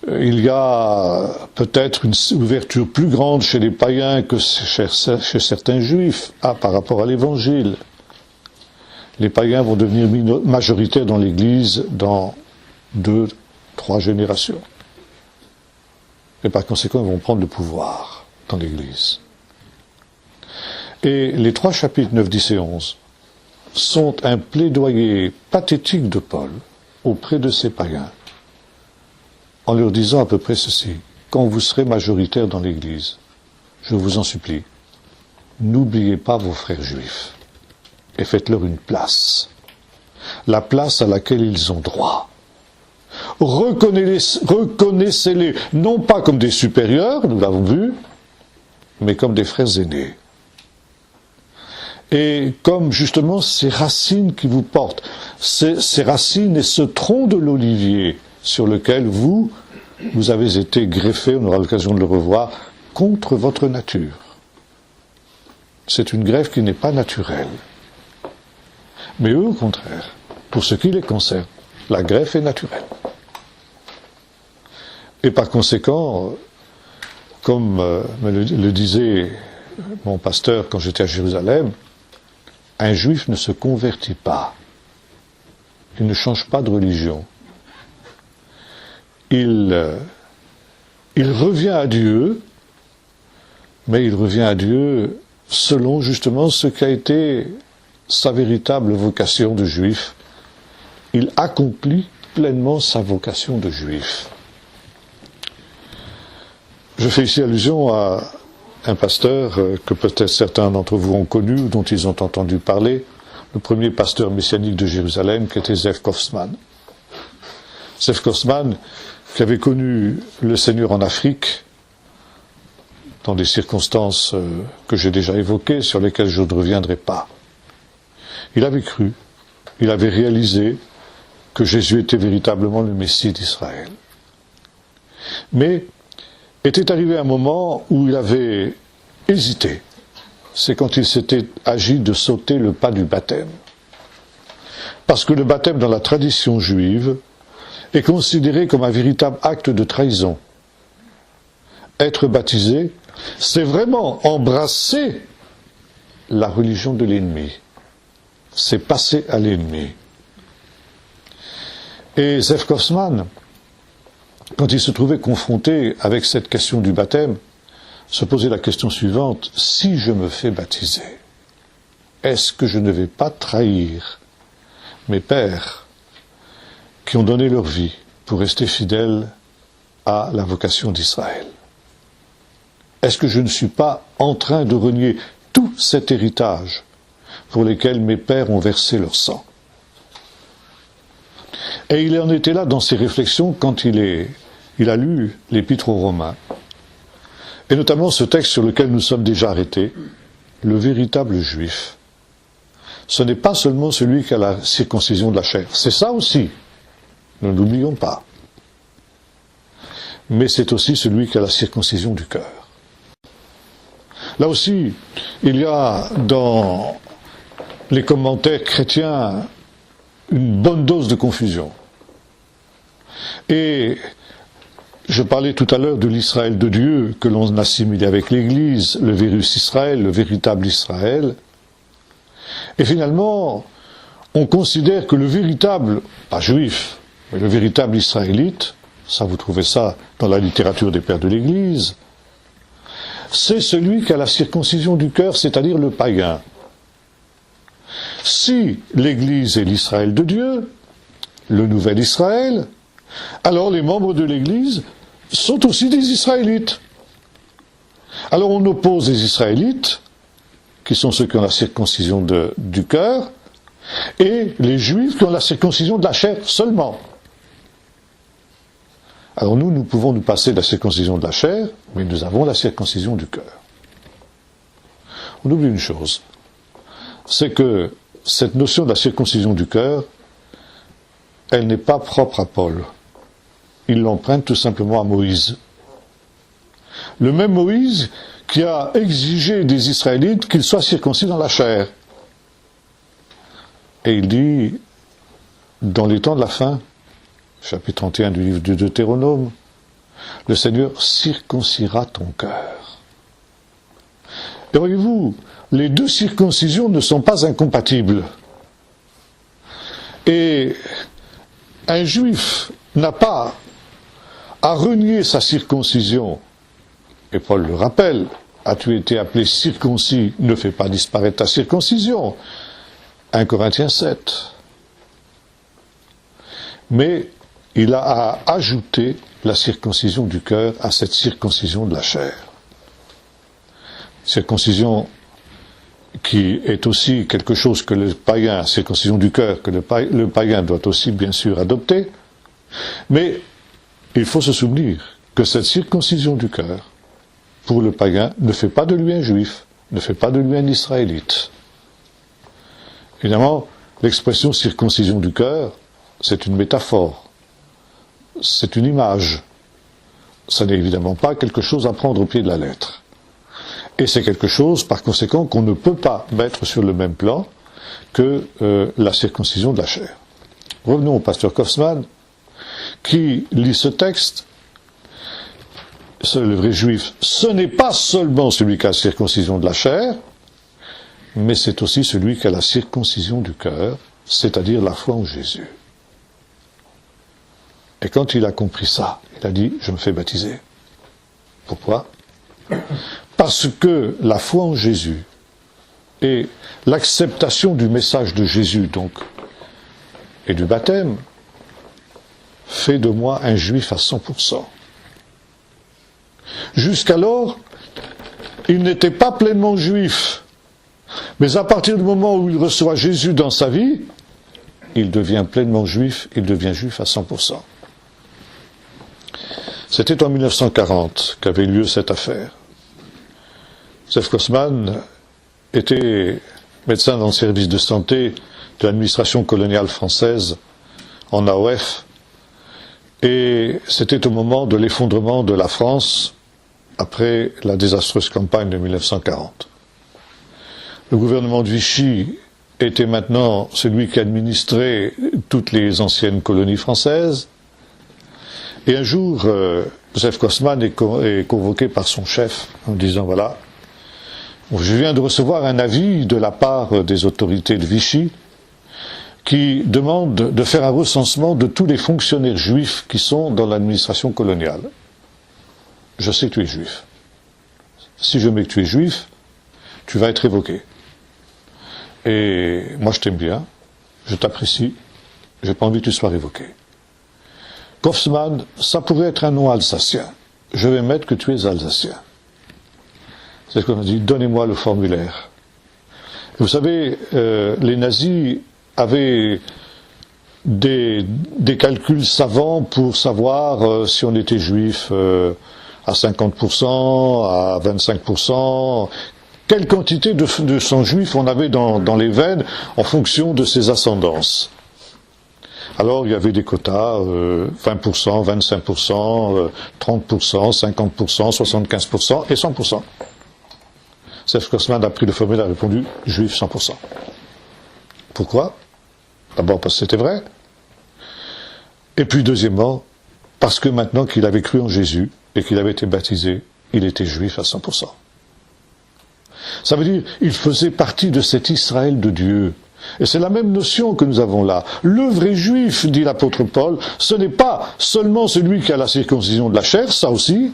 il y a peut-être une ouverture plus grande chez les païens que chez certains juifs par rapport à l'Évangile. Les païens vont devenir majoritaires dans l'Église dans 2, 3 générations. Et par conséquent, ils vont prendre le pouvoir dans l'Église. Et les 3 chapitres 9, 10 et 11 sont un plaidoyer pathétique de Paul auprès de ces païens, en leur disant à peu près ceci: quand vous serez majoritaires dans l'Église, je vous en supplie, n'oubliez pas vos frères juifs et faites-leur une place, la place à laquelle ils ont droit. Reconnaissez-les, non pas comme des supérieurs, nous l'avons vu, mais comme des frères aînés. Et comme justement ces racines qui vous portent, ces racines et ce tronc de l'olivier sur lequel vous avez été greffés, on aura l'occasion de le revoir, contre votre nature. C'est une greffe qui n'est pas naturelle. Mais eux, au contraire, pour ce qui les concerne, la greffe est naturelle. Et par conséquent, comme me le disait mon pasteur quand j'étais à Jérusalem, un juif ne se convertit pas. Il ne change pas de religion. Il revient à Dieu, mais il revient à Dieu selon justement ce qu'a été sa véritable vocation de juif. Il accomplit pleinement sa vocation de juif. Je fais ici allusion à un pasteur que peut-être certains d'entre vous ont connu ou dont ils ont entendu parler, le premier pasteur messianique de Jérusalem, qui était Zev Kaufman. Zev Kaufman, qui avait connu le Seigneur en Afrique, dans des circonstances que j'ai déjà évoquées, sur lesquelles je ne reviendrai pas. Il avait cru, il avait réalisé que Jésus était véritablement le Messie d'Israël. Mais était arrivé un moment où il avait hésité. C'est quand il s'était agi de sauter le pas du baptême. Parce que le baptême dans la tradition juive est considéré comme un véritable acte de trahison. Être baptisé, c'est vraiment embrasser la religion de l'ennemi. C'est passer à l'ennemi. Et Zev Kaufman, quand il se trouvait confronté avec cette question du baptême, se posait la question suivante: si je me fais baptiser, est-ce que je ne vais pas trahir mes pères qui ont donné leur vie pour rester fidèles à la vocation d'Israël? Est-ce que je ne suis pas en train de renier tout cet héritage pour lequel mes pères ont versé leur sang? Et il en était là dans ses réflexions quand il a lu l'Épître aux Romains, et notamment ce texte sur lequel nous sommes déjà arrêtés: le véritable juif, ce n'est pas seulement celui qui a la circoncision de la chair, c'est ça aussi, ne l'oublions pas. Mais c'est aussi celui qui a la circoncision du cœur. Là aussi, il y a dans les commentaires chrétiens une bonne dose de confusion. Et je parlais tout à l'heure de l'Israël de Dieu que l'on assimile avec l'Église, le virus Israël, le véritable Israël. Et finalement, on considère que le véritable, pas juif, mais le véritable israélite, ça vous trouvez ça dans la littérature des pères de l'Église, c'est celui qui a la circoncision du cœur, c'est-à-dire le païen. Si l'Église est l'Israël de Dieu, le nouvel Israël, alors les membres de l'Église sont aussi des Israélites. Alors on oppose les Israélites, qui sont ceux qui ont la circoncision du cœur, et les Juifs qui ont la circoncision de la chair seulement. Alors nous pouvons nous passer de la circoncision de la chair, mais nous avons la circoncision du cœur. On oublie une chose, c'est que cette notion de la circoncision du cœur, elle n'est pas propre à Paul. Il l'emprunte tout simplement à Moïse. Le même Moïse qui a exigé des Israélites qu'ils soient circoncis dans la chair. Et il dit, dans les temps de la fin, chapitre 31 du livre de Deutéronome, le Seigneur circoncira ton cœur. Et voyez-vous, les deux circoncisions ne sont pas incompatibles. Et un juif n'a pas à renier sa circoncision. Et Paul le rappelle, as-tu été appelé circoncis, ne fais pas disparaître ta circoncision. 1 Corinthiens 7. Mais il a à ajouter la circoncision du cœur à cette circoncision de la chair. Circoncision qui est aussi quelque chose que le païen, circoncision du cœur, que le païen doit aussi bien sûr adopter. Mais il faut se souvenir que cette circoncision du cœur, pour le païen, ne fait pas de lui un juif, ne fait pas de lui un israélite. Évidemment, l'expression circoncision du cœur, c'est une métaphore, c'est une image. Ça n'est évidemment pas quelque chose à prendre au pied de la lettre. Et c'est quelque chose, par conséquent, qu'on ne peut pas mettre sur le même plan que la circoncision de la chair. Revenons au pasteur Kaufmann, qui lit ce texte. Le vrai juif, ce n'est pas seulement celui qui a la circoncision de la chair, mais c'est aussi celui qui a la circoncision du cœur, c'est-à-dire la foi en Jésus. Et quand il a compris ça, il a dit, je me fais baptiser. Pourquoi ? Parce que la foi en Jésus et l'acceptation du message de Jésus, donc, et du baptême, fait de moi un juif à 100%. Jusqu'alors, il n'était pas pleinement juif. Mais à partir du moment où il reçoit Jésus dans sa vie, il devient pleinement juif, il devient juif à 100%. C'était en 1940 qu'avait lieu cette affaire. Joseph Kaufmann était médecin dans le service de santé de l'administration coloniale française en AOF, et c'était au moment de l'effondrement de la France après la désastreuse campagne de 1940. Le gouvernement de Vichy était maintenant celui qui administrait toutes les anciennes colonies françaises, et un jour, Joseph Kaufmann est convoqué par son chef en disant, voilà, je viens de recevoir un avis de la part des autorités de Vichy qui demande de faire un recensement de tous les fonctionnaires juifs qui sont dans l'administration coloniale. Je sais que tu es juif. Si je mets que tu es juif, tu vas être évoqué. Et moi je t'aime bien, je t'apprécie, j'ai pas envie que tu sois révoqué. Kaufmann, ça pourrait être un nom alsacien. Je vais mettre que tu es alsacien. C'est ce qu'on a dit, donnez-moi le formulaire. Et vous savez, les nazis avaient des calculs savants pour savoir si on était juif à 50%, à 25%, quelle quantité de sang juif on avait dans les veines en fonction de ses ascendances. Alors il y avait des quotas, 20%, 25%, 30%, 50%, 75% et 100%. Serge Kosman a pris le formulaire et a répondu « Juif 100%. » Pourquoi? D'abord parce que c'était vrai. Et puis deuxièmement, parce que maintenant qu'il avait cru en Jésus et qu'il avait été baptisé, il était juif à 100%. Ça veut dire qu'il faisait partie de cet Israël de Dieu. Et c'est la même notion que nous avons là. Le vrai juif, dit l'apôtre Paul, ce n'est pas seulement celui qui a la circoncision de la chair, ça aussi,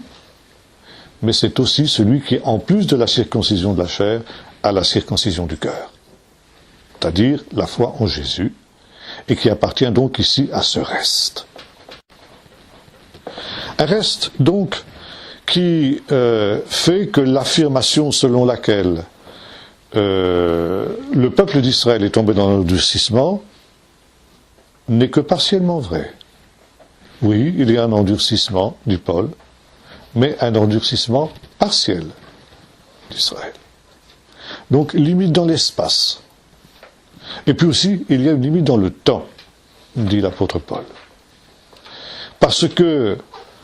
mais c'est aussi celui qui, en plus de la circoncision de la chair, a la circoncision du cœur. C'est-à-dire la foi en Jésus, et qui appartient donc ici à ce reste. Un reste, donc, qui fait que l'affirmation selon laquelle le peuple d'Israël est tombé dans l'endurcissement n'est que partiellement vrai. Oui, il y a un endurcissement, dit Paul, mais un endurcissement partiel d'Israël. Donc, limite dans l'espace. Et puis aussi, il y a une limite dans le temps, dit l'apôtre Paul. Parce que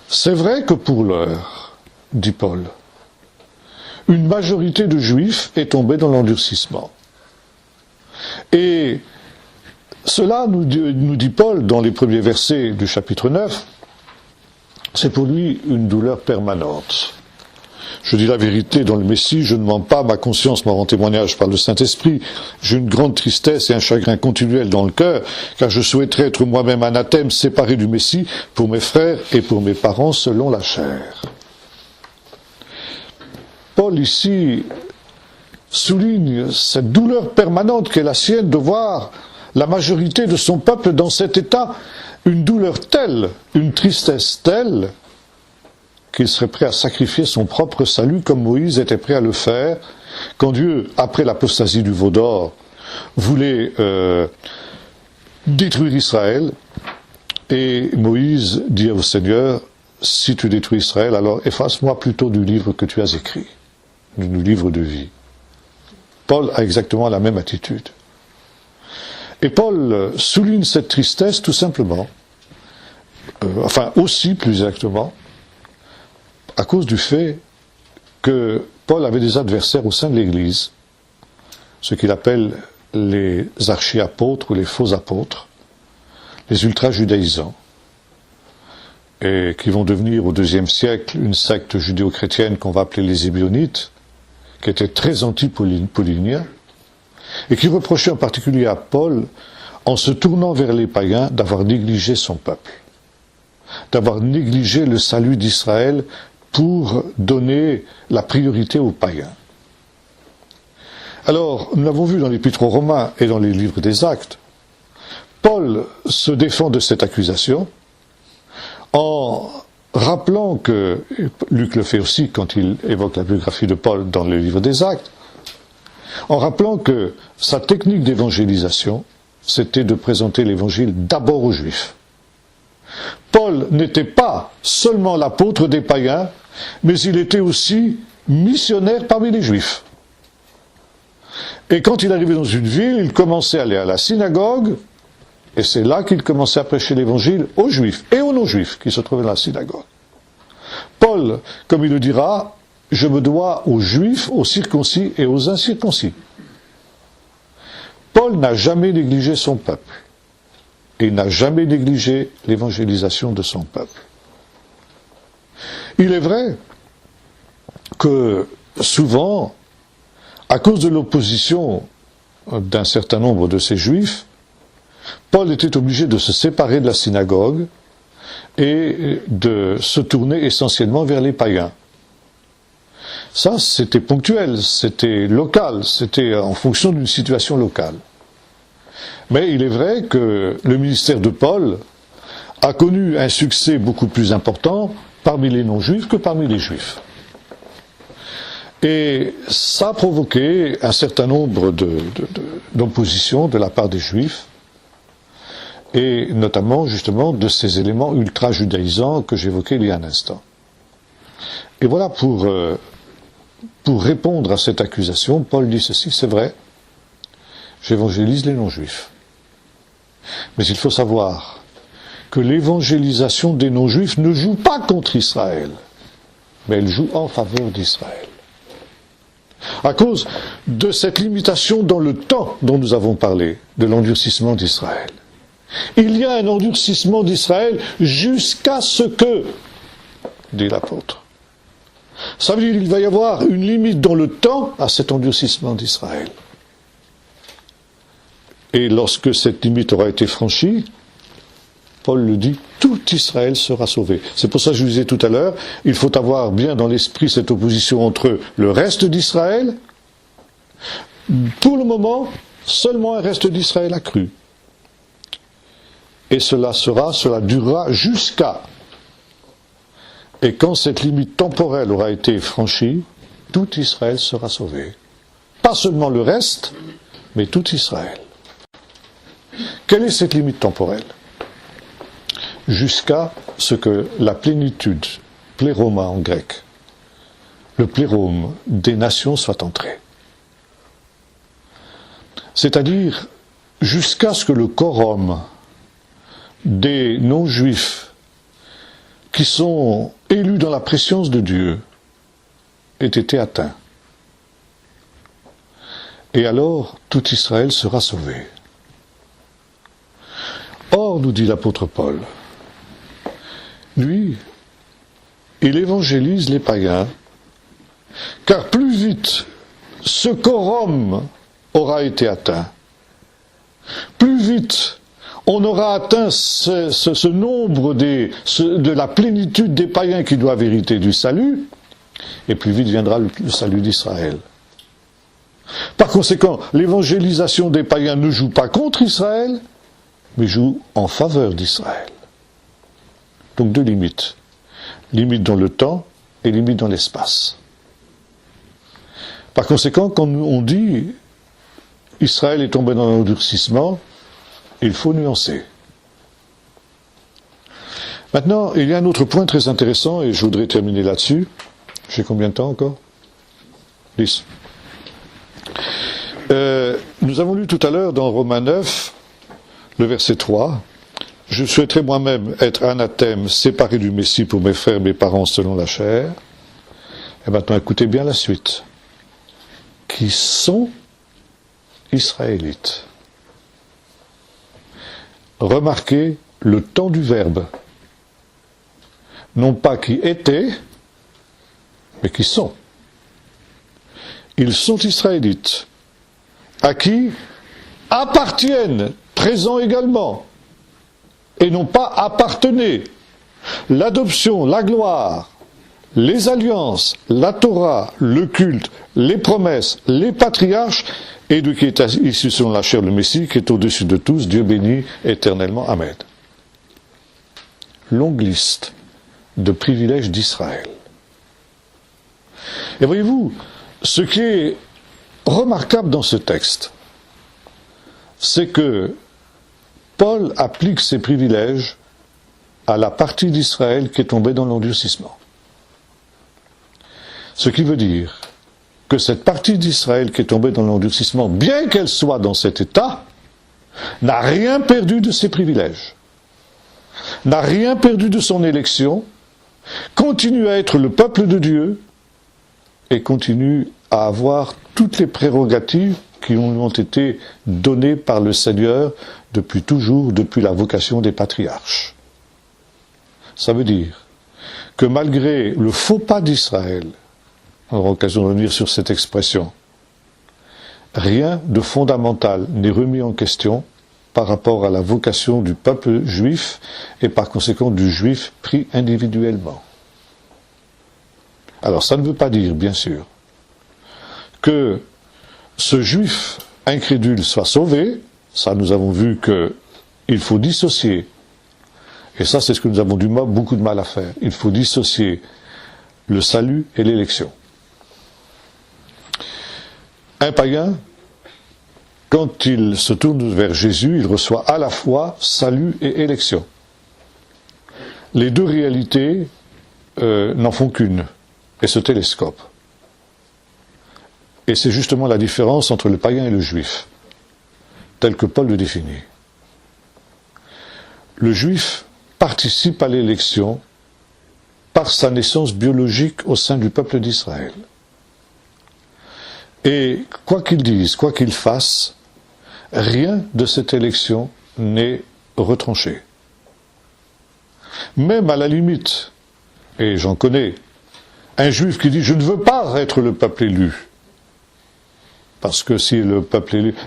c'est vrai que pour l'heure, dit Paul, une majorité de Juifs est tombée dans l'endurcissement. Et cela, nous dit Paul dans les premiers versets du chapitre 9, c'est pour lui une douleur permanente. Je dis la vérité dans le Messie, je ne mens pas, ma conscience m'en rend témoignage par le Saint-Esprit. J'ai une grande tristesse et un chagrin continuel dans le cœur, car je souhaiterais être moi-même anathème, séparé du Messie, pour mes frères et pour mes parents selon la chair. Paul ici souligne cette douleur permanente qu'est la sienne de voir la majorité de son peuple dans cet état, une douleur telle, une tristesse telle, qu'il serait prêt à sacrifier son propre salut comme Moïse était prêt à le faire quand Dieu, après l'apostasie du veau d'or, voulait détruire Israël. Et Moïse dit au Seigneur, si tu détruis Israël, alors efface-moi plutôt du livre que tu as écrit, du livre de vie. Paul a exactement la même attitude. Et Paul souligne cette tristesse tout simplement, aussi plus exactement, à cause du fait que Paul avait des adversaires au sein de l'Église, ce qu'il appelle les archi-apôtres ou les faux apôtres, les ultra-judaïsants, et qui vont devenir au IIe siècle une secte judéo-chrétienne qu'on va appeler les Ébionites, qui était très anti-paulinien, et qui reprochait en particulier à Paul, en se tournant vers les païens, d'avoir négligé son peuple, d'avoir négligé le salut d'Israël pour donner la priorité aux païens. Alors, nous l'avons vu dans l'Épître aux Romains et dans les livres des Actes, Paul se défend de cette accusation en rappelant que, Luc le fait aussi quand il évoque la biographie de Paul dans les livres des Actes, en rappelant que sa technique d'évangélisation, c'était de présenter l'évangile d'abord aux Juifs. Paul n'était pas seulement l'apôtre des païens, mais il était aussi missionnaire parmi les Juifs. Et quand il arrivait dans une ville, il commençait à aller à la synagogue, et c'est là qu'il commençait à prêcher l'évangile aux Juifs et aux non-Juifs qui se trouvaient dans la synagogue. Paul, comme il le dira, je me dois aux Juifs, aux circoncis et aux incirconcis. Paul n'a jamais négligé son peuple. Et il n'a jamais négligé l'évangélisation de son peuple. Il est vrai que souvent, à cause de l'opposition d'un certain nombre de ces Juifs, Paul était obligé de se séparer de la synagogue et de se tourner essentiellement vers les païens. Ça, c'était ponctuel, c'était local, c'était en fonction d'une situation locale. Mais il est vrai que le ministère de Paul a connu un succès beaucoup plus important parmi les non-juifs que parmi les juifs. Et ça a provoqué un certain nombre d'oppositions de la part des juifs, et notamment justement de ces éléments ultra-judaïsants que j'évoquais il y a un instant. Et voilà, pour répondre à cette accusation, Paul dit ceci, c'est vrai, j'évangélise les non-juifs. Mais il faut savoir que l'évangélisation des non-juifs ne joue pas contre Israël, mais elle joue en faveur d'Israël. À cause de cette limitation dans le temps dont nous avons parlé, de l'endurcissement d'Israël. Il y a un endurcissement d'Israël jusqu'à ce que, dit l'apôtre. Ça veut dire qu'il va y avoir une limite dans le temps à cet endurcissement d'Israël. Et lorsque cette limite aura été franchie, Paul le dit, tout Israël sera sauvé. C'est pour ça que je vous disais tout à l'heure, il faut avoir bien dans l'esprit cette opposition entre le reste d'Israël. Pour le moment, seulement un reste d'Israël a cru. Et cela durera jusqu'à. Et quand cette limite temporelle aura été franchie, tout Israël sera sauvé. Pas seulement le reste, mais tout Israël. Quelle est cette limite temporelle ? Jusqu'à ce que la plénitude, pléroma en grec, le plérome des nations soit entré. C'est-à-dire jusqu'à ce que le quorum des non-juifs qui sont élus dans la préscience de Dieu ait été atteint. Et alors, tout Israël sera sauvé. Or, nous dit l'apôtre Paul, lui, il évangélise les païens, car plus vite ce quorum aura été atteint, plus vite on aura atteint ce nombre de la plénitude des païens qui doivent hériter du salut, et plus vite viendra le salut d'Israël. Par conséquent, l'évangélisation des païens ne joue pas contre Israël, mais joue en faveur d'Israël. Donc deux limites. Limite dans le temps et limite dans l'espace. Par conséquent, quand on dit Israël est tombé dans l'endurcissement, il faut nuancer. Maintenant, il y a un autre point très intéressant, et je voudrais terminer là-dessus. J'ai combien de temps encore ? 10. Nous avons lu tout à l'heure dans Romains 9, le verset 3, « Je souhaiterais moi-même être anathème, séparé du Messie pour mes frères, mes parents selon la chair. » Et maintenant, écoutez bien la suite. « Qui sont israélites. » Remarquez le temps du verbe. Non pas qui étaient, mais qui sont. Ils sont israélites, à qui appartiennent, présents également, et non pas appartenaient, l'adoption, la gloire, les alliances, la Torah, le culte, les promesses, les patriarches, et de qui est issu selon la chair le Messie, qui est au-dessus de tous, Dieu béni éternellement. Amen. Longue liste de privilèges d'Israël. Et voyez-vous, ce qui est remarquable dans ce texte, c'est que Paul applique ces privilèges à la partie d'Israël qui est tombée dans l'endurcissement. Ce qui veut dire que cette partie d'Israël qui est tombée dans l'endurcissement, bien qu'elle soit dans cet état, n'a rien perdu de ses privilèges, n'a rien perdu de son élection, continue à être le peuple de Dieu et continue à avoir toutes les prérogatives qui lui ont été données par le Seigneur depuis toujours, depuis la vocation des patriarches. Ça veut dire que malgré le faux pas d'Israël, on aura l'occasion de revenir sur cette expression, rien de fondamental n'est remis en question par rapport à la vocation du peuple juif et par conséquent du juif pris individuellement. Alors ça ne veut pas dire, bien sûr, que ce juif incrédule soit sauvé. Ça, nous avons vu qu'il faut dissocier, et ça c'est ce que nous avons beaucoup de mal à faire, il faut dissocier le salut et l'élection. Un païen, quand il se tourne vers Jésus, il reçoit à la fois salut et élection. Les deux réalités n'en font qu'une, et se télescopent. Et c'est justement la différence entre le païen et le juif, tel que Paul le définit. le juif participe à l'élection par sa naissance biologique au sein du peuple d'Israël. Et quoi qu'il dise, quoi qu'il fasse, rien de cette élection n'est retranché. Même à la limite, et j'en connais, un juif qui dit « je ne veux pas être le peuple élu », parce que si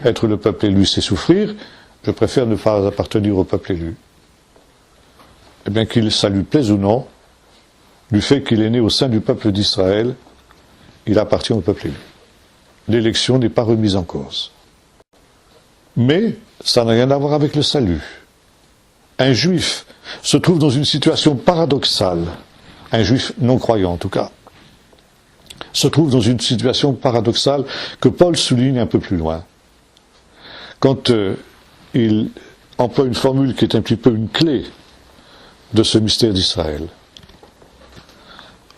être le peuple élu c'est souffrir, je préfère ne pas appartenir au peuple élu. Eh bien qu'il ça lui plaise ou non, du fait qu'il est né au sein du peuple d'Israël, il appartient au peuple élu. L'élection n'est pas remise en cause. Mais ça n'a rien à voir avec le salut. Un juif se trouve dans une situation paradoxale, un juif non croyant en tout cas, se trouve dans une situation paradoxale que Paul souligne un peu plus loin. Quand il emploie une formule qui est un petit peu une clé de ce mystère d'Israël.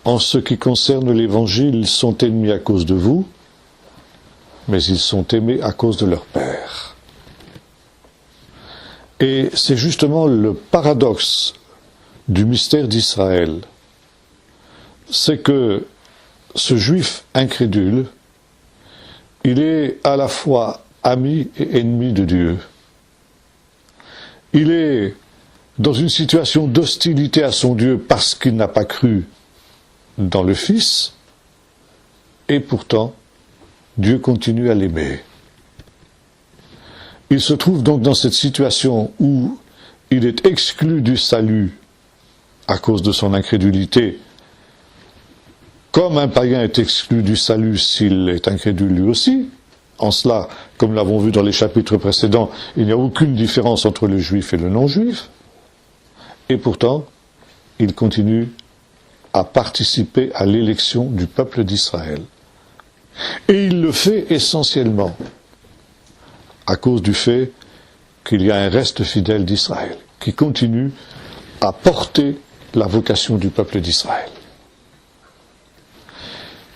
En ce qui concerne l'Évangile, ils sont ennemis à cause de vous, mais ils sont aimés à cause de leur Père. Et c'est justement le paradoxe du mystère d'Israël. C'est que ce juif incrédule, il est à la fois ami et ennemi de Dieu. Il est dans une situation d'hostilité à son Dieu parce qu'il n'a pas cru dans le Fils, et pourtant, Dieu continue à l'aimer. Il se trouve donc dans cette situation où il est exclu du salut à cause de son incrédulité, comme un païen est exclu du salut s'il est incrédule lui aussi. En cela, comme nous l'avons vu dans les chapitres précédents, il n'y a aucune différence entre le juif et le non-juif. Et pourtant, il continue à participer à l'élection du peuple d'Israël. Et il le fait essentiellement à cause du fait qu'il y a un reste fidèle d'Israël, qui continue à porter la vocation du peuple d'Israël.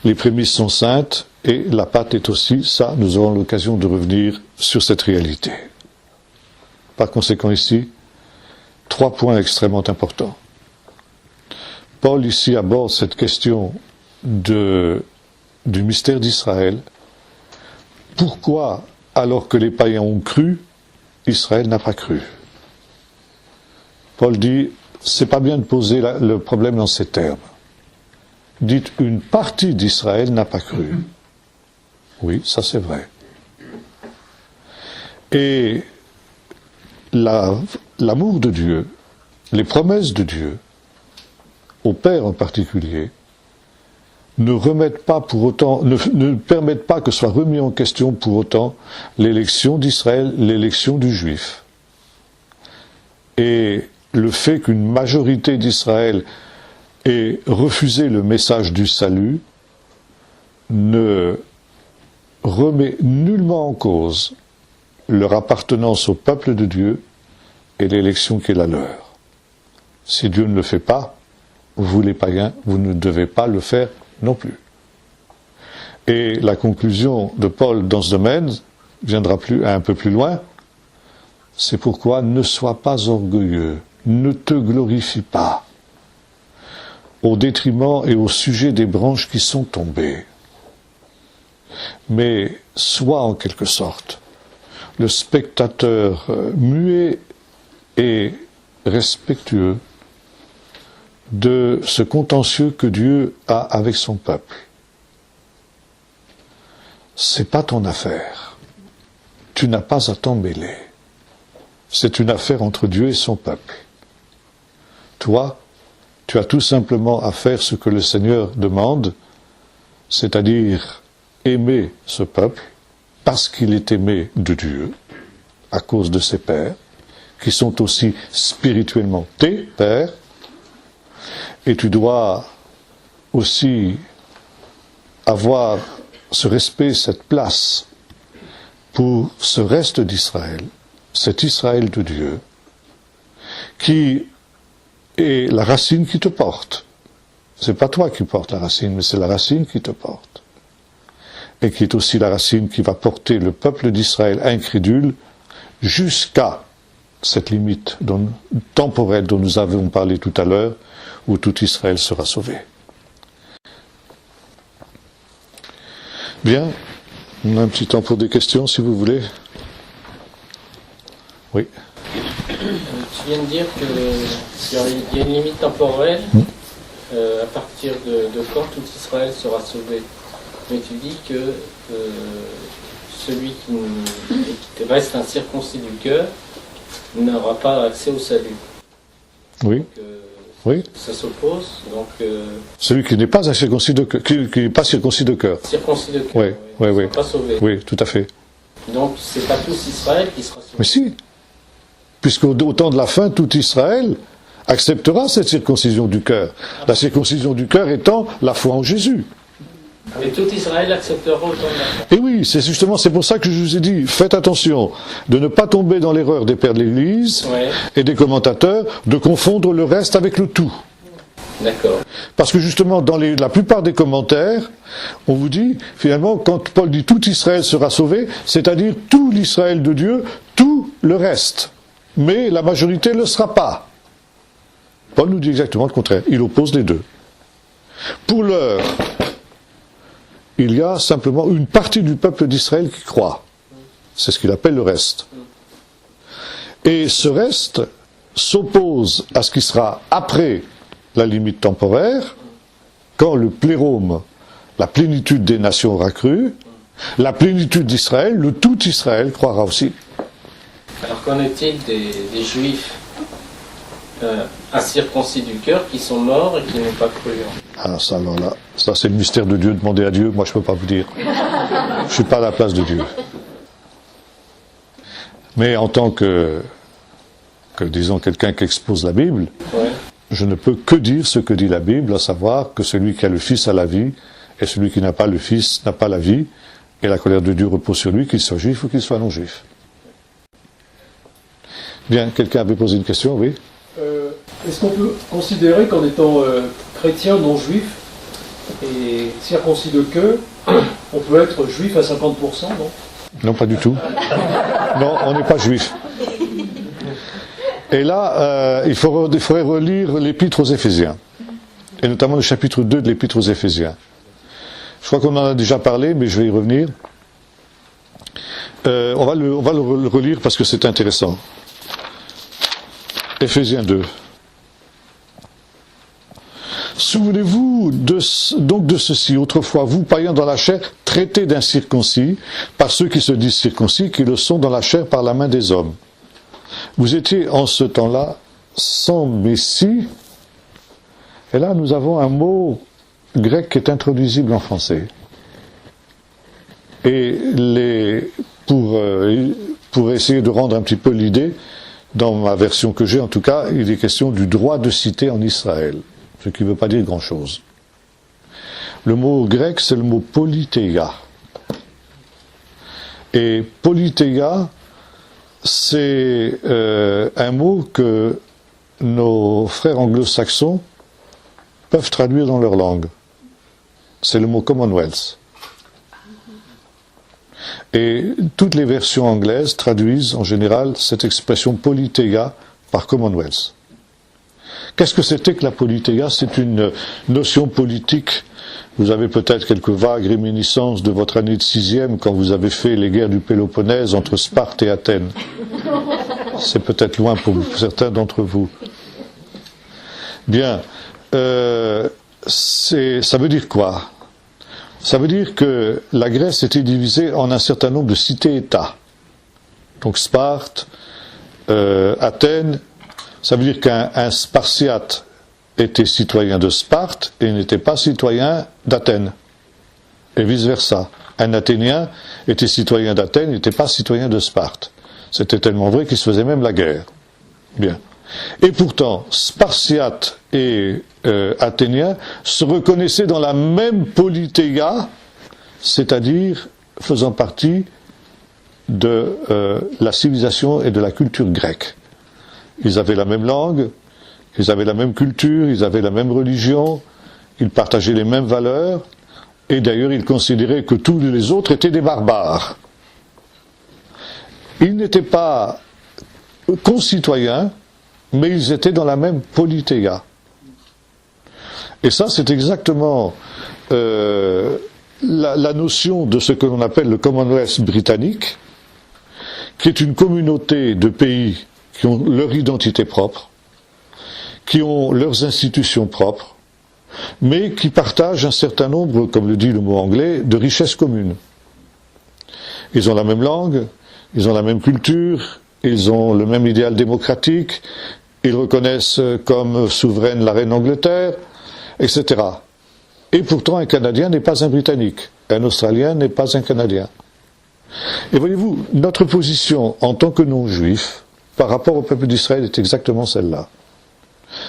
Les prémices sont saintes et la pâte est aussi, ça, nous aurons l'occasion de revenir sur cette réalité. Par conséquent ici, 3 points extrêmement importants. Paul ici aborde cette question du mystère d'Israël. Pourquoi, alors que les païens ont cru, Israël n'a pas cru? Paul dit, c'est pas bien de poser le problème dans ces termes. Dites, une partie d'Israël n'a pas cru. Oui, ça c'est vrai. Et l'amour de Dieu, les promesses de Dieu, au Père en particulier, ne permettent pas que soit remis en question pour autant l'élection d'Israël, l'élection du Juif. Et le fait qu'une majorité d'Israël ait refusé le message du salut ne remet nullement en cause leur appartenance au peuple de Dieu et l'élection qui est la leur. Si Dieu ne le fait pas, vous les païens, vous ne devez pas le faire non plus. Et la conclusion de Paul dans ce domaine viendra un peu plus loin. C'est pourquoi ne sois pas orgueilleux, ne te glorifie pas, au détriment et au sujet des branches qui sont tombées. Mais sois en quelque sorte le spectateur muet et respectueux de ce contentieux que Dieu a avec son peuple. C'est pas ton affaire. Tu n'as pas à t'en mêler. C'est une affaire entre Dieu et son peuple. Toi, tu as tout simplement à faire ce que le Seigneur demande, c'est-à-dire aimer ce peuple parce qu'il est aimé de Dieu, à cause de ses pères, qui sont aussi spirituellement tes pères, et tu dois aussi avoir ce respect, cette place pour ce reste d'Israël, cet Israël de Dieu, qui est la racine qui te porte. C'est pas toi qui portes la racine, mais c'est la racine qui te porte. Et qui est aussi la racine qui va porter le peuple d'Israël incrédule jusqu'à cette limite temporelle dont nous avons parlé tout à l'heure, où tout Israël sera sauvé. Bien, on a un petit temps pour des questions, si vous voulez. Oui. Tu viens de dire qu'il y a une limite temporelle, à partir de quand tout Israël sera sauvé. Mais tu dis que celui qui reste incirconcis du cœur n'aura pas accès au salut. Oui. Donc, Oui. ça s'oppose. Donc, celui qui n'est pas circoncis de cœur. Qui n'est pas circoncis de cœur. Circoncis de cœur. Oui, oui, oui. Pas sauvé. Oui, tout à fait. Donc, c'est pas tous Israël qui sera sauvé. Mais si. Puisqu'au temps de la fin, tout Israël acceptera cette circoncision du cœur. La circoncision du cœur étant la foi en Jésus. Et tout Israël acceptera au temps de la fin. Et oui, c'est pour ça que je vous ai dit, faites attention de ne pas tomber dans l'erreur des pères de l'Église et des commentateurs de confondre le reste avec le tout. D'accord. Parce que justement, dans la plupart des commentaires, on vous dit, finalement, quand Paul dit tout Israël sera sauvé, c'est-à-dire tout l'Israël de Dieu, tout le reste. Mais la majorité ne le sera pas. Paul nous dit exactement le contraire. Il oppose les deux. Pour l'heure, il y a simplement une partie du peuple d'Israël qui croit. C'est ce qu'il appelle le reste. Et ce reste s'oppose à ce qui sera après la limite temporaire, quand le plérôme, la plénitude des nations aura cru, la plénitude d'Israël, le tout Israël croira aussi. Alors qu'en est-il des Juifs incirconcis du cœur qui sont morts et qui n'ont pas cru? Ah, ça, alors là, ça c'est le mystère de Dieu, demandez à Dieu, moi je ne peux pas vous dire. Je ne suis pas à la place de Dieu. Mais en tant que disons, quelqu'un qui expose la Bible, je ne peux que dire ce que dit la Bible, à savoir que celui qui a le Fils a la vie, et celui qui n'a pas le Fils n'a pas la vie, et la colère de Dieu repose sur lui, qu'il soit juif ou qu'il soit non-juif. Bien, quelqu'un avait posé une question, oui? Est-ce qu'on peut considérer qu'en étant chrétien non juif et circoncis de cœur, on peut être juif à 50%, non? Non, pas du tout. Non, on n'est pas juif. Et là, il faudrait relire l'épître aux Éphésiens, et notamment le chapitre 2 de l'épître aux Éphésiens. Je crois qu'on en a déjà parlé, mais je vais y revenir. On va le relire parce que c'est intéressant. Éphésiens 2. Souvenez-vous donc de ceci, autrefois, vous, païens dans la chair, traités d'incirconcis, par ceux qui se disent circoncis, qui le sont dans la chair par la main des hommes. Vous étiez en ce temps-là sans Messie, et là nous avons un mot grec qui est introduisible en français. Et pour essayer de rendre un petit peu l'idée, dans ma version que j'ai en tout cas, il est question du droit de cité en Israël, ce qui ne veut pas dire grand-chose. Le mot grec, c'est le mot politeia. Et politeia, c'est un mot que nos frères anglo-saxons peuvent traduire dans leur langue. C'est le mot Commonwealth. Et toutes les versions anglaises traduisent en général cette expression politeia par Commonwealth. Qu'est-ce que c'était que la politeia? C'est une notion politique. Vous avez peut-être quelques vagues réminiscences de votre année de 6e quand vous avez fait les guerres du Péloponnèse entre Sparte et Athènes. C'est peut-être loin pour certains d'entre vous. Bien, ça veut dire quoi? Ça veut dire que la Grèce était divisée en un certain nombre de cités-États. Donc Sparte, Athènes, ça veut dire qu'un Spartiate était citoyen de Sparte et n'était pas citoyen d'Athènes. Et vice-versa. Un Athénien était citoyen d'Athènes et n'était pas citoyen de Sparte. C'était tellement vrai qu'ils se faisaient même la guerre. Bien. Et pourtant, Spartiates et Athéniens se reconnaissaient dans la même politeia, c'est-à-dire faisant partie de la civilisation et de la culture grecque. Ils avaient la même langue, ils avaient la même culture, ils avaient la même religion, ils partageaient les mêmes valeurs, et d'ailleurs ils considéraient que tous les autres étaient des barbares. Ils n'étaient pas concitoyens, mais ils étaient dans la même politeia. Et ça, c'est exactement la notion de ce que l'on appelle le Commonwealth britannique, qui est une communauté de pays qui ont leur identité propre, qui ont leurs institutions propres, mais qui partagent un certain nombre, comme le dit le mot anglais, de richesses communes. Ils ont la même langue, ils ont la même culture, ils ont le même idéal démocratique, ils reconnaissent comme souveraine la reine d'Angleterre, etc. Et pourtant, un Canadien n'est pas un Britannique, un Australien n'est pas un Canadien. Et voyez-vous, notre position en tant que non-juifs, par rapport au peuple d'Israël, est exactement celle-là.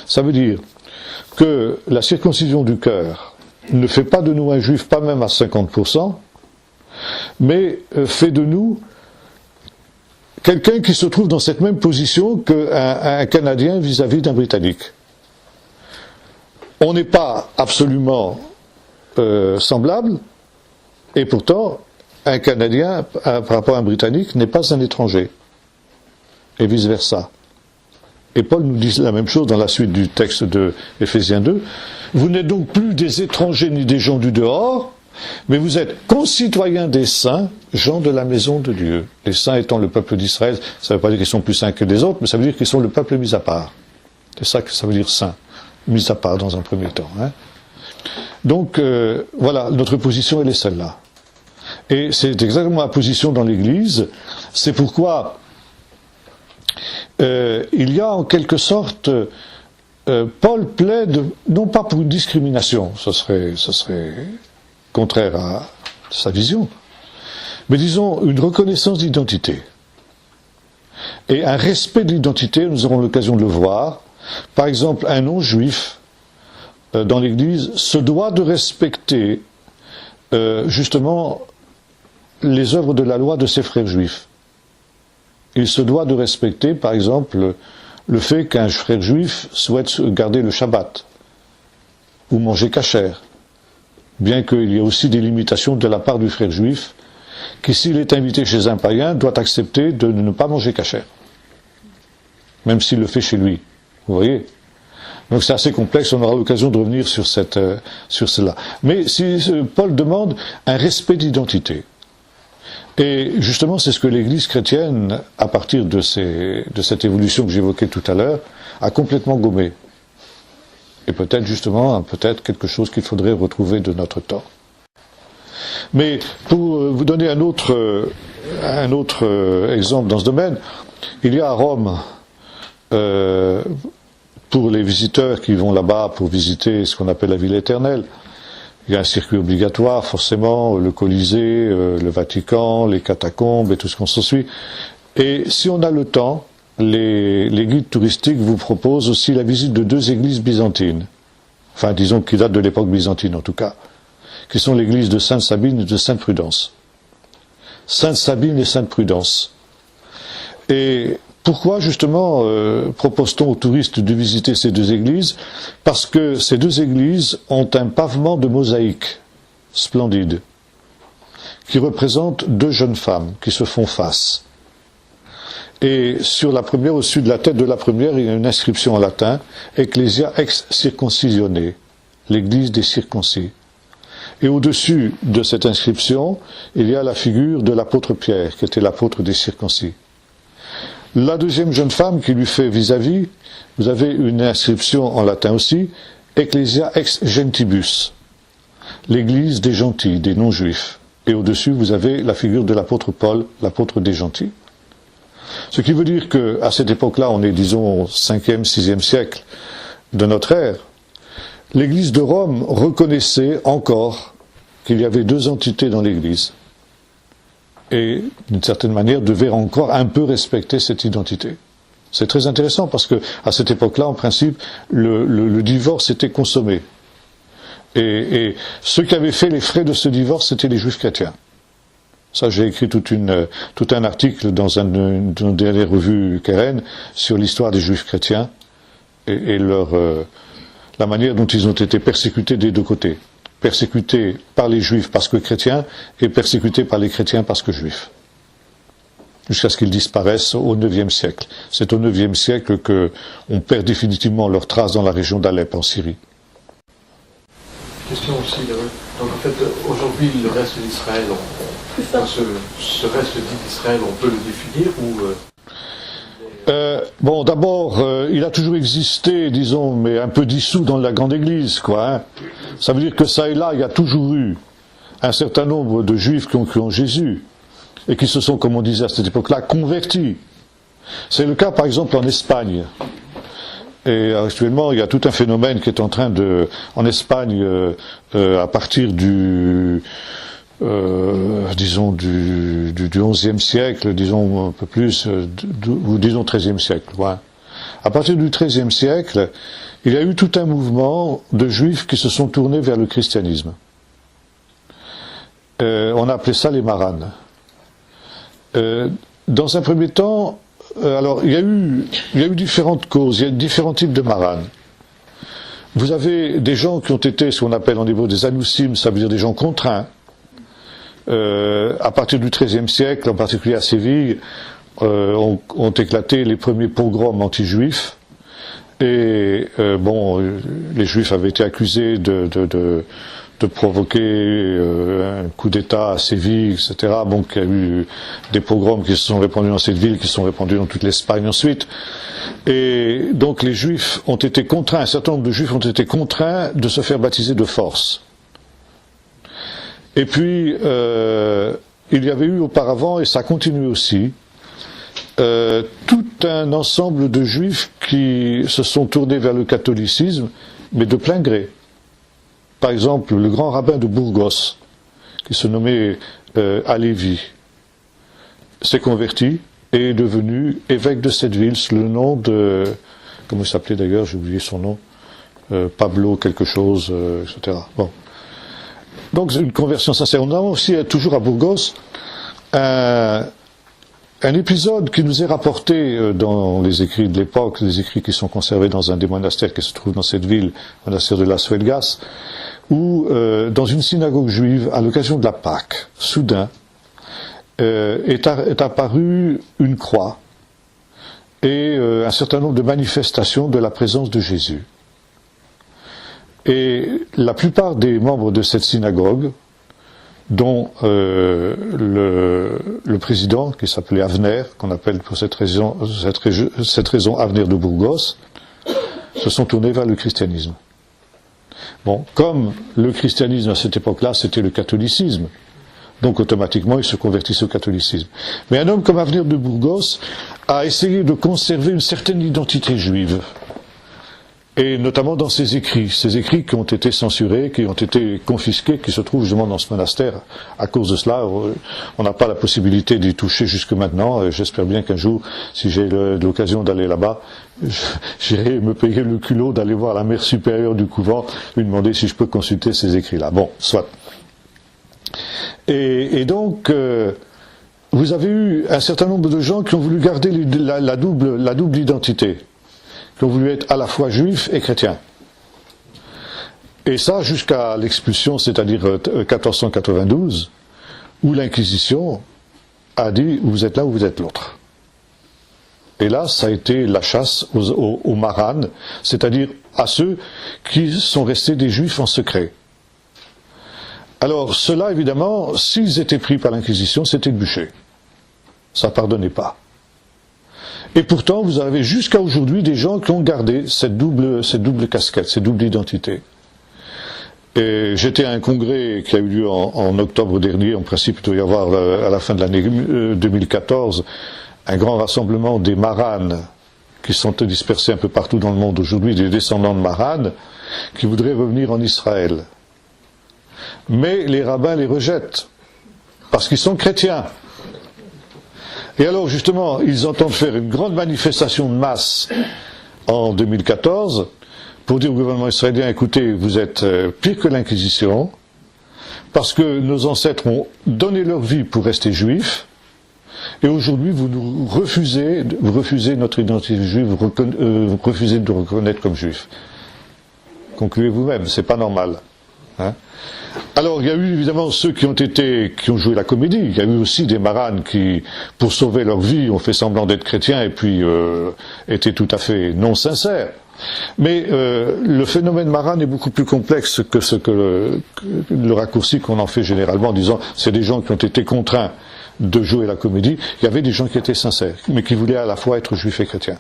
Ça veut dire que la circoncision du cœur ne fait pas de nous un juif, pas même à 50%, mais fait de nous quelqu'un qui se trouve dans cette même position qu'un Canadien vis-à-vis d'un Britannique. On n'est pas absolument semblable, et pourtant, un Canadien, par rapport à un Britannique, n'est pas un étranger, et vice-versa. Et Paul nous dit la même chose dans la suite du texte de Éphésiens 2. Vous n'êtes donc plus des étrangers ni des gens du dehors, mais vous êtes concitoyens des saints, gens de la maison de Dieu. Les saints étant le peuple d'Israël, ça ne veut pas dire qu'ils sont plus saints que les autres, mais ça veut dire qu'ils sont le peuple mis à part. C'est ça que ça veut dire saint, mis à part dans un premier temps. Hein. Donc voilà, notre position elle est celle-là. Et c'est exactement la position dans l'Église. C'est pourquoi il y a en quelque sorte, Paul plaide non pas pour une discrimination, ce serait contraire à sa vision, mais disons une reconnaissance d'identité. Et un respect de l'identité, nous aurons l'occasion de le voir. Par exemple, un non-juif dans l'Église se doit de respecter justement les œuvres de la loi de ses frères juifs. Il se doit de respecter, par exemple, le fait qu'un frère juif souhaite garder le Shabbat ou manger kasher, bien qu'il y ait aussi des limitations de la part du frère juif, qui s'il est invité chez un païen, doit accepter de ne pas manger kasher, même s'il le fait chez lui. Vous voyez ? Donc c'est assez complexe, on aura l'occasion de revenir sur cela. Mais si Paul demande un respect d'identité. Et justement, c'est ce que l'Église chrétienne, à partir de cette évolution que j'évoquais tout à l'heure, a complètement gommé. Et peut-être justement, quelque chose qu'il faudrait retrouver de notre temps. Mais pour vous donner un autre exemple dans ce domaine, il y a à Rome, pour les visiteurs qui vont là-bas pour visiter ce qu'on appelle la ville éternelle, il y a un circuit obligatoire, forcément, le Colisée, le Vatican, les catacombes et tout ce qu'on s'ensuit. Et si on a le temps, les guides touristiques vous proposent aussi la visite de 2 églises byzantines. Enfin, disons qui datent de l'époque byzantine en tout cas. Qui sont l'église de Sainte-Sabine et de Sainte-Prudence. Sainte-Sabine et Sainte-Prudence. Et pourquoi justement propose-t-on aux touristes de visiter ces 2 églises? Parce que ces 2 églises ont un pavement de mosaïque splendide, qui représente 2 jeunes femmes qui se font face. Et sur la première, au-dessus de la tête de la première, il y a une inscription en latin, Ecclesia ex circoncisione, l'église des circoncis. Et au-dessus de cette inscription, il y a la figure de l'apôtre Pierre, qui était l'apôtre des circoncis. La deuxième jeune femme qui lui fait vis-à-vis, vous avez une inscription en latin aussi, Ecclesia ex gentibus, l'église des gentils, des non-juifs. Et au-dessus, vous avez la figure de l'apôtre Paul, l'apôtre des gentils. Ce qui veut dire qu'à cette époque-là, on est, disons, au 5e, 6e siècle de notre ère, l'église de Rome reconnaissait encore qu'il y avait 2 entités dans l'église. Et, d'une certaine manière, devait encore un peu respecter cette identité. C'est très intéressant parce que, à cette époque-là, en principe, le divorce était consommé. Et ceux qui avaient fait les frais de ce divorce, c'était les juifs chrétiens. Ça, j'ai écrit tout un article dans une dernière revue Keren sur l'histoire des juifs chrétiens et la manière dont ils ont été persécutés des 2 côtés. Persécutés par les juifs parce que chrétiens et persécutés par les chrétiens parce que juifs. jusqu'à ce qu'ils disparaissent au IXe siècle. C'est au IXe siècle qu'on perd définitivement leurs traces dans la région d'Alep, en Syrie. Question aussi, donc en fait, aujourd'hui, le reste d'Israël, ce reste dit d'Israël, on peut le définir ou... Bon, d'abord, il a toujours existé, disons, mais un peu dissous dans la grande église, quoi. Hein. Ça veut dire que ça et là, il y a toujours eu un certain nombre de juifs qui ont cru en Jésus et qui se sont, comme on disait à cette époque-là, convertis. C'est le cas, par exemple, en Espagne. Et actuellement, il y a tout un phénomène qui est en train de, en Espagne, à partir disons du XIe siècle, disons un peu plus, ou disons XIIIe siècle. Ouais. À partir du XIIIe siècle, il y a eu tout un mouvement de juifs qui se sont tournés vers le christianisme. On a appelé ça les maranes. Dans un premier temps, alors il y a eu différentes causes, il y a différents types de maranes. Vous avez des gens qui ont été ce qu'on appelle en hébreu des anoussim, ça veut dire des gens contraints. À partir du XIIIe siècle, en particulier à Séville, ont éclaté les premiers pogroms anti-juifs. Et les juifs avaient été accusés de provoquer un coup d'État à Séville, etc. Donc il y a eu des pogroms qui se sont répandus dans cette ville, qui se sont répandus dans toute l'Espagne ensuite. Et donc les juifs ont été contraints, un certain nombre de juifs ont été contraints de se faire baptiser de force. Et puis, il y avait eu auparavant, et ça continue aussi, tout un ensemble de juifs qui se sont tournés vers le catholicisme, mais de plein gré. Par exemple, le grand rabbin de Burgos, qui se nommait Halévi, s'est converti et est devenu évêque de cette ville sous le nom de... Comment il s'appelait d'ailleurs, j'ai oublié son nom, Pablo quelque chose, etc. Bon. Donc c'est une conversion sincère. On a aussi, toujours à Burgos, un épisode qui nous est rapporté dans les écrits de l'époque, les écrits qui sont conservés dans un des monastères qui se trouve dans cette ville, le monastère de Las Huelgas, où dans une synagogue juive, à l'occasion de la Pâque, soudain, est apparue une croix et un certain nombre de manifestations de la présence de Jésus. Et la plupart des membres de cette synagogue, dont le président, qui s'appelait Avner, qu'on appelle pour cette raison Avner de Burgos, se sont tournés vers le christianisme. Bon, comme le christianisme à cette époque-là, c'était le catholicisme, donc automatiquement ils se convertissent au catholicisme. Mais un homme comme Avner de Burgos a essayé de conserver une certaine identité juive. Et notamment dans ses écrits qui ont été censurés, qui ont été confisqués, qui se trouvent justement dans ce monastère. À cause de cela, on n'a pas la possibilité d'y toucher jusque maintenant. J'espère bien qu'un jour, si j'ai l'occasion d'aller là-bas, j'irai me payer le culot d'aller voir la mère supérieure du couvent, lui demander si je peux consulter ces écrits-là. Bon, soit. Et donc, vous avez eu un certain nombre de gens qui ont voulu garder la double identité, qui ont voulu être à la fois juifs et chrétiens. Et ça jusqu'à l'expulsion, c'est-à-dire 1492, où l'Inquisition a dit « vous êtes là ou vous êtes l'autre ». Et là, ça a été la chasse aux maranes, c'est-à-dire à ceux qui sont restés des juifs en secret. Alors, ceux-là, évidemment, s'ils étaient pris par l'Inquisition, c'était bûché. Ça ne pardonnait pas. Et pourtant, vous avez jusqu'à aujourd'hui des gens qui ont gardé cette double casquette, cette double identité. Et j'étais à un congrès qui a eu lieu en octobre dernier. En principe, il doit y avoir à la fin de l'année 2014 un grand rassemblement des maranes qui sont dispersés un peu partout dans le monde aujourd'hui, des descendants de maranes qui voudraient revenir en Israël. Mais les rabbins les rejettent parce qu'ils sont chrétiens. Et alors, justement, ils entendent faire une grande manifestation de masse en 2014 pour dire au gouvernement israélien, écoutez, vous êtes pire que l'Inquisition, parce que nos ancêtres ont donné leur vie pour rester juifs, et aujourd'hui, vous refusez notre identité juive, vous refusez de nous reconnaître comme juifs. Concluez vous-même, c'est pas normal. Hein ? Alors, il y a eu évidemment ceux qui ont joué la comédie. Il y a eu aussi des maranes qui, pour sauver leur vie, ont fait semblant d'être chrétiens et puis étaient tout à fait non sincères. Mais le phénomène marane est beaucoup plus complexe que le raccourci qu'on en fait généralement en disant c'est des gens qui ont été contraints de jouer la comédie. Il y avait des gens qui étaient sincères, mais qui voulaient à la fois être juifs et chrétiens.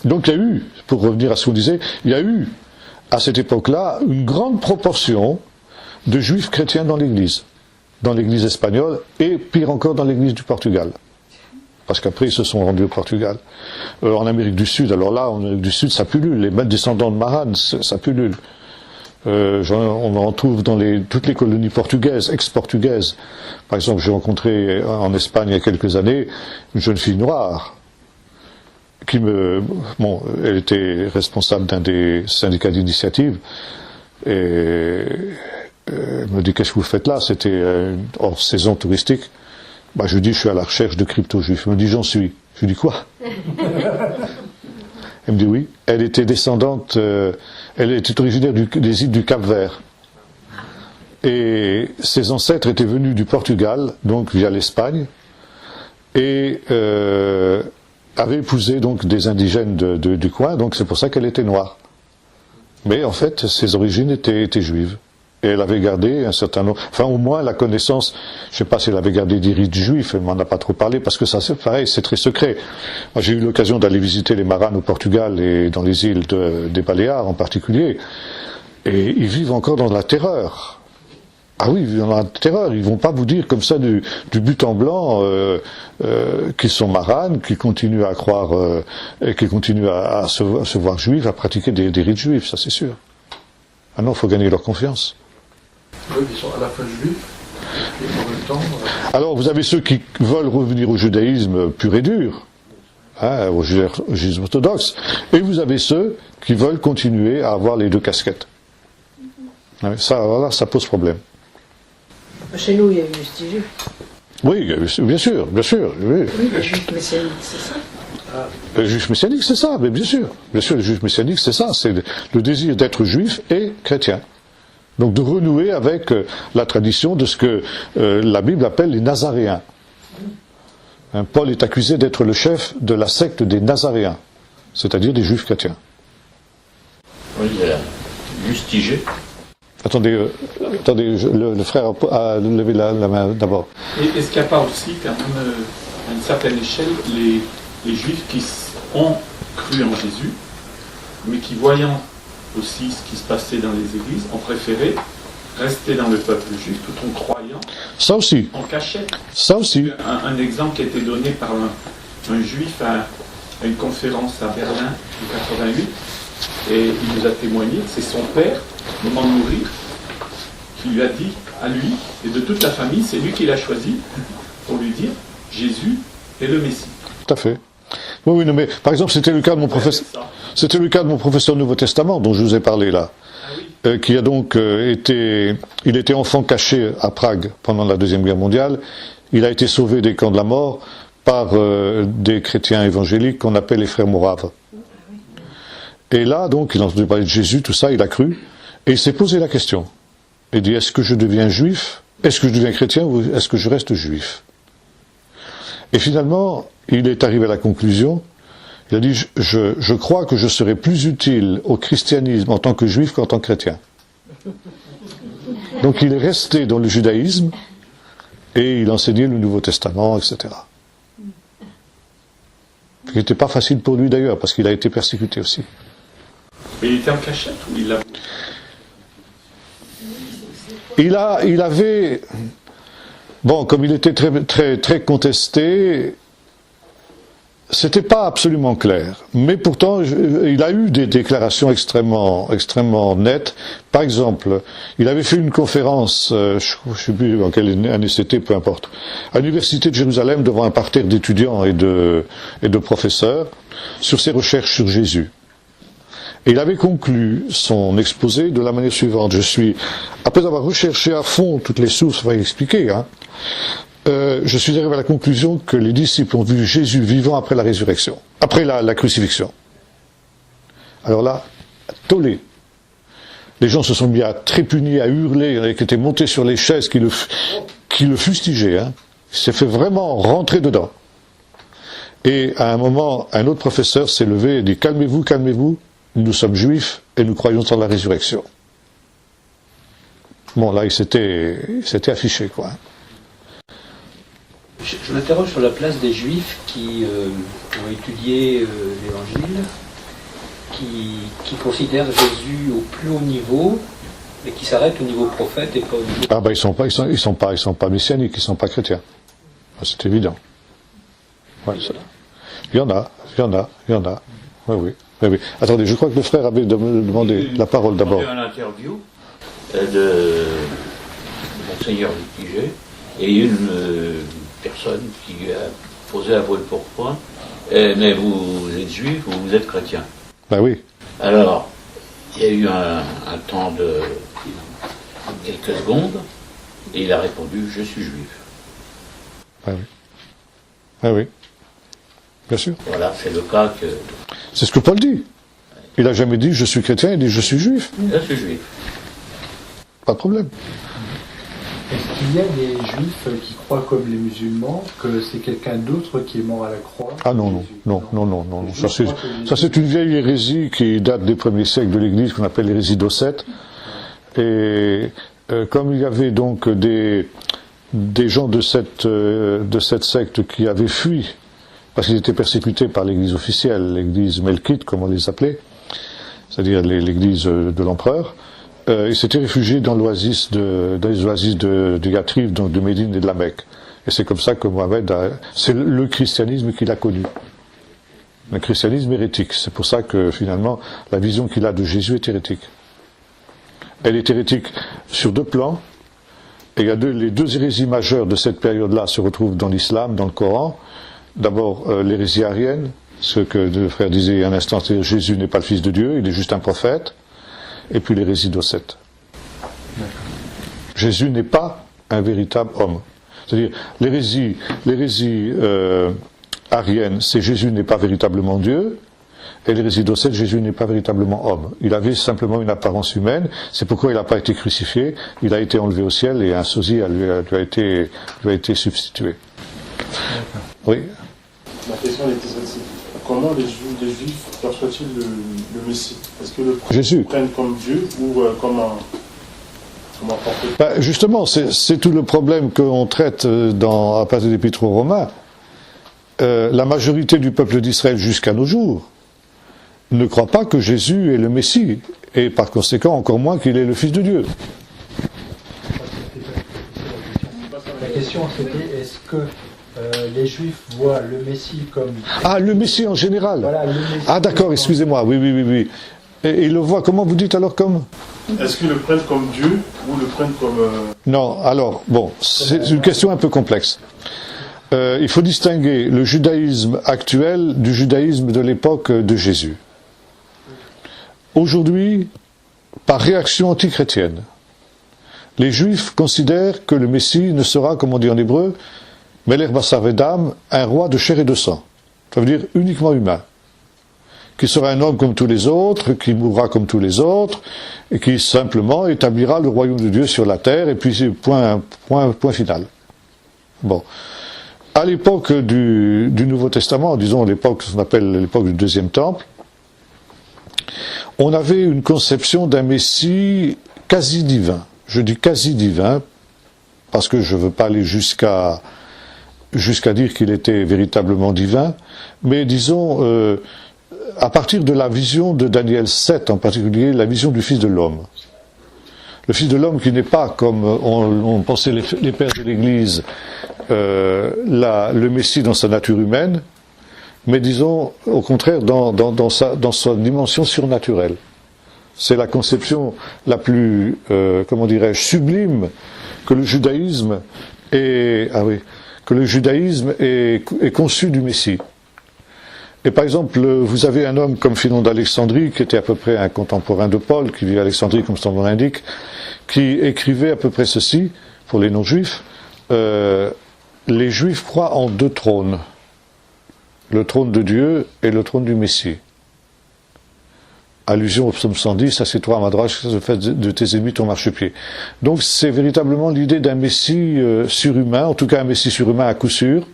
Donc il y a eu, pour revenir à ce qu'on disait, il y a eu à cette époque-là une grande proportion de juifs chrétiens dans l'Église espagnole et pire encore dans l'Église du Portugal. Parce qu'après ils se sont rendus au Portugal. En Amérique du Sud, alors là, en Amérique du Sud, ça pullule. Les descendants de Maran, ça pullule. On en trouve dans toutes les colonies portugaises, ex-portugaises. Par exemple, j'ai rencontré en Espagne il y a quelques années une jeune fille noire elle était responsable d'un des syndicats d'initiative et elle me dit qu'est-ce que vous faites là? C'était hors saison touristique. Je lui dis je suis à la recherche de crypto-juifs. Elle me dit j'en suis. Je lui dis quoi? Elle me dit oui. Elle était descendante, elle était originaire des îles du Cap-Vert. Et ses ancêtres étaient venus du Portugal, donc via l'Espagne, et avait épousé donc des indigènes du coin, donc c'est pour ça qu'elle était noire. Mais en fait, ses origines étaient juives. Et elle avait gardé un certain nombre, enfin au moins la connaissance, je ne sais pas si elle avait gardé des rites juifs, elle m'en a pas trop parlé, parce que ça c'est pareil, c'est très secret. Moi j'ai eu l'occasion d'aller visiter les Maranes au Portugal et dans les îles des Baléares en particulier, et ils vivent encore dans la terreur. Ah oui, dans la terreur, ils vont pas vous dire comme ça du but en blanc qu'ils sont maranes, qu'ils continuent à croire, qu'ils continuent à se voir juifs, à pratiquer des rites juifs, ça c'est sûr. Ah non, il faut gagner leur confiance. Oui, ils sont à la fois juifs et en même temps... Alors vous avez ceux qui veulent revenir au judaïsme pur et dur, au judaïsme orthodoxe, et vous avez ceux qui veulent continuer à avoir les deux casquettes. Ça, voilà, ça pose problème. Chez nous, il y a eu Justiger. Oui, bien sûr. Oui, les juifs messianiques, c'est ça. Le juif messianique, c'est ça, mais bien sûr. Bien sûr, le juif messianique, c'est ça. C'est le désir d'être juif et chrétien. Donc de renouer avec la tradition de ce que la Bible appelle les Nazaréens. Paul est accusé d'être le chef de la secte des Nazaréens, c'est-à-dire des juifs chrétiens. Oui, il y a Justiger. Attendez, le frère a levé la main d'abord. Et est-ce qu'il n'y a pas aussi, quand même, à une certaine échelle, les Juifs qui ont cru en Jésus, mais qui, voyant aussi ce qui se passait dans les églises, ont préféré rester dans le peuple juif tout en croyant Ça aussi. en cachette. Ça aussi. Un exemple qui a été donné par un Juif à une conférence à Berlin en 88, et il nous a témoigné, c'est son père, au moment de mourir, qui lui a dit à lui et de toute la famille, c'est lui qui l'a choisi pour lui dire Jésus est le Messie. Tout à fait. Oui, non, mais par exemple, c'était le cas de mon professeur. C'était le cas de mon professeur Nouveau Testament dont je vous ai parlé là, qui a donc il était enfant caché à Prague pendant la Deuxième Guerre mondiale. Il a été sauvé des camps de la mort par des chrétiens évangéliques qu'on appelle les frères Moraves. Et là, donc, il a entendu parler de Jésus, tout ça, il a cru, et il s'est posé la question. Il dit, est-ce que je deviens juif? Est-ce que je deviens chrétien ou est-ce que je reste juif? Et finalement, il est arrivé à la conclusion, il a dit, je crois que je serai plus utile au christianisme en tant que juif qu'en tant que chrétien. Donc il est resté dans le judaïsme, et il enseignait le Nouveau Testament, etc. Ce qui n'était pas facile pour lui d'ailleurs, parce qu'il a été persécuté aussi. Mais il était en cachette ou il l'a... Il avait, bon, comme il était très contesté, c'était pas absolument clair. Mais pourtant, il a eu des déclarations extrêmement nettes. Par exemple, il avait fait une conférence, je ne sais plus en quelle année c'était, peu importe, à l'université de Jérusalem devant un parterre d'étudiants et de professeurs sur ses recherches sur Jésus. Et il avait conclu son exposé de la manière suivante. Après avoir recherché à fond toutes les sources, on va expliquer, je suis arrivé à la conclusion que les disciples ont vu Jésus vivant après la résurrection, après la crucifixion. Alors là, tollé. Les gens se sont mis à trépigner, à hurler, il y en avait qui étaient montés sur les chaises, qui le fustigeaient. Hein. Il s'est fait vraiment rentrer dedans. Et à un moment, un autre professeur s'est levé et dit « Calmez-vous, calmez-vous, nous sommes juifs et nous croyons en la résurrection. » Bon, là, il s'était affiché, quoi. Je m'interroge sur la place des Juifs qui ont étudié l'Évangile, qui considèrent Jésus au plus haut niveau, et qui s'arrêtent au niveau prophète et pas au niveau... Ah ben ils sont pas messianiques, ils sont pas chrétiens. C'est évident. Ouais, il y en a. Oui. Attendez, je crois que le frère avait demandé la parole d'abord. Il y a eu une interview de Monseigneur Litigé et une personne qui a posé à brûle pour point. Mais vous êtes juif ou vous êtes chrétien? Ben oui. Alors, il y a eu un temps de quelques secondes et il a répondu « Je suis juif ». Ben oui. Bien sûr. Voilà, c'est le cas que... C'est ce que Paul dit. Il n'a jamais dit « Je suis chrétien », il dit « Je suis juif ». Je suis juif. Pas de problème. Est-ce qu'il y a des juifs qui croient comme les musulmans que c'est quelqu'un d'autre qui est mort à la croix? Ah non. Ça c'est une vieille hérésie qui date des premiers siècles de l'Église, qu'on appelle l'hérésie d'Ocète. Et comme il y avait donc des gens de cette secte qui avaient fui, parce qu'ils étaient persécutés par l'Église officielle, l'Église melkite, comme on les appelait, c'est-à-dire l'Église de l'empereur, ils s'étaient réfugiés dans les oasis de Yatrib, donc de Médine et de la Mecque. Et c'est comme ça que Mohammed c'est le christianisme qu'il a connu. Le christianisme hérétique. C'est pour ça que finalement, la vision qu'il a de Jésus est hérétique. Elle est hérétique sur deux plans. Et les deux hérésies majeures de cette période-là se retrouvent dans l'islam, dans le Coran. D'abord, l'hérésie arienne, ce que le frère disait un instant, c'est Jésus n'est pas le fils de Dieu, il est juste un prophète. Et puis l'hérésie d'Ocète. Jésus n'est pas un véritable homme. C'est-à-dire, l'hérésie arienne, c'est Jésus n'est pas véritablement Dieu, et l'hérésie d'Ocète, Jésus n'est pas véritablement homme. Il avait simplement une apparence humaine, c'est pourquoi il n'a pas été crucifié, il a été enlevé au ciel et un sosie lui a été substitué. Oui. Ma question était celle-ci. Comment les Juifs perçoivent-ils le Messie? Est-ce que Jésus le prennent comme Dieu ou comme un prophète? Justement, c'est tout le problème qu'on traite à partir de l'Épître aux Romains. La majorité du peuple d'Israël jusqu'à nos jours ne croit pas que Jésus est le Messie, et par conséquent encore moins qu'il est le Fils de Dieu. La question c'était, est-ce que les Juifs voient le Messie comme... Ah, le Messie en général. Voilà, le Messie. Ah d'accord, excusez-moi, oui. Et ils le voient, comment vous dites alors comme... Est-ce qu'ils le prennent comme Dieu ou le prennent comme... Non, alors, bon, c'est une question un peu complexe. Il faut distinguer le judaïsme actuel du judaïsme de l'époque de Jésus. Aujourd'hui, par réaction antichrétienne, les Juifs considèrent que le Messie ne sera, comme on dit en hébreu, Melech Basar Vedam, un roi de chair et de sang. Ça veut dire uniquement humain. Qui sera un homme comme tous les autres, qui mourra comme tous les autres, et qui simplement établira le royaume de Dieu sur la terre, et puis c'est point final. Bon. À l'époque du Nouveau Testament, disons l'époque, ce qu'on appelle l'époque du Deuxième Temple, on avait une conception d'un Messie quasi divin. Je dis quasi divin, parce que je ne veux pas aller jusqu'à dire qu'il était véritablement divin, mais disons, à partir de la vision de Daniel 7, en particulier, la vision du Fils de l'homme. Le Fils de l'homme qui n'est pas, comme on pensait les pères de l'Église, le Messie dans sa nature humaine, mais disons, au contraire, dans sa dimension surnaturelle. C'est la conception la plus, sublime que le judaïsme ait conçu du Messie. Et par exemple, vous avez un homme comme Phinon d'Alexandrie, qui était à peu près un contemporain de Paul, qui vit à Alexandrie, comme son nom l'indique, qui écrivait à peu près ceci, pour les non-juifs, les juifs croient en deux trônes, le trône de Dieu et le trône du Messie. allusion au psaume 110, assieds-toi à ma droite, je fais de tes ennemis ton marchepied. Donc c'est véritablement l'idée d'un Messie surhumain, en tout cas un Messie surhumain à coup sûr,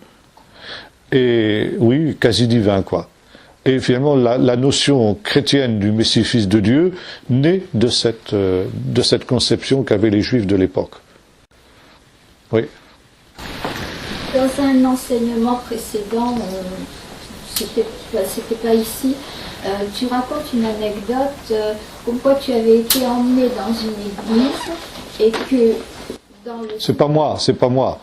et oui, quasi divin, quoi. Et finalement, la notion chrétienne du Messie fils de Dieu naît de cette conception qu'avaient les Juifs de l'époque. Oui. Dans un enseignement précédent, c'était pas ici, tu racontes une anecdote comme quoi tu avais été emmené dans une église et que dans le... C'est pas moi.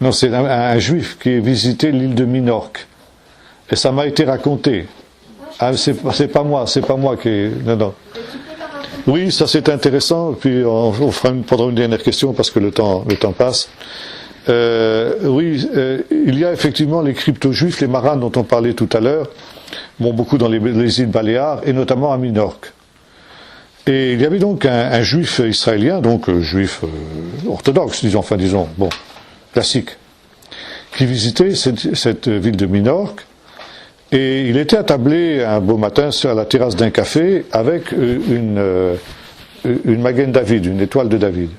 Non, c'est un Juif qui a visité l'île de Minorque. Et ça m'a été raconté. Ah, c'est pas moi qui... Non. Oui, ça c'est intéressant, puis on prendra une dernière question parce que le temps passe. Il y a effectivement les crypto-juifs, les marans dont on parlait tout à l'heure, beaucoup dans les îles Baléares, et notamment à Minorque. Et il y avait donc un juif israélien, donc juif orthodoxe, disons, classique, qui visitait cette ville de Minorque, et il était attablé un beau matin à la terrasse d'un café avec une Magen David, une étoile de David.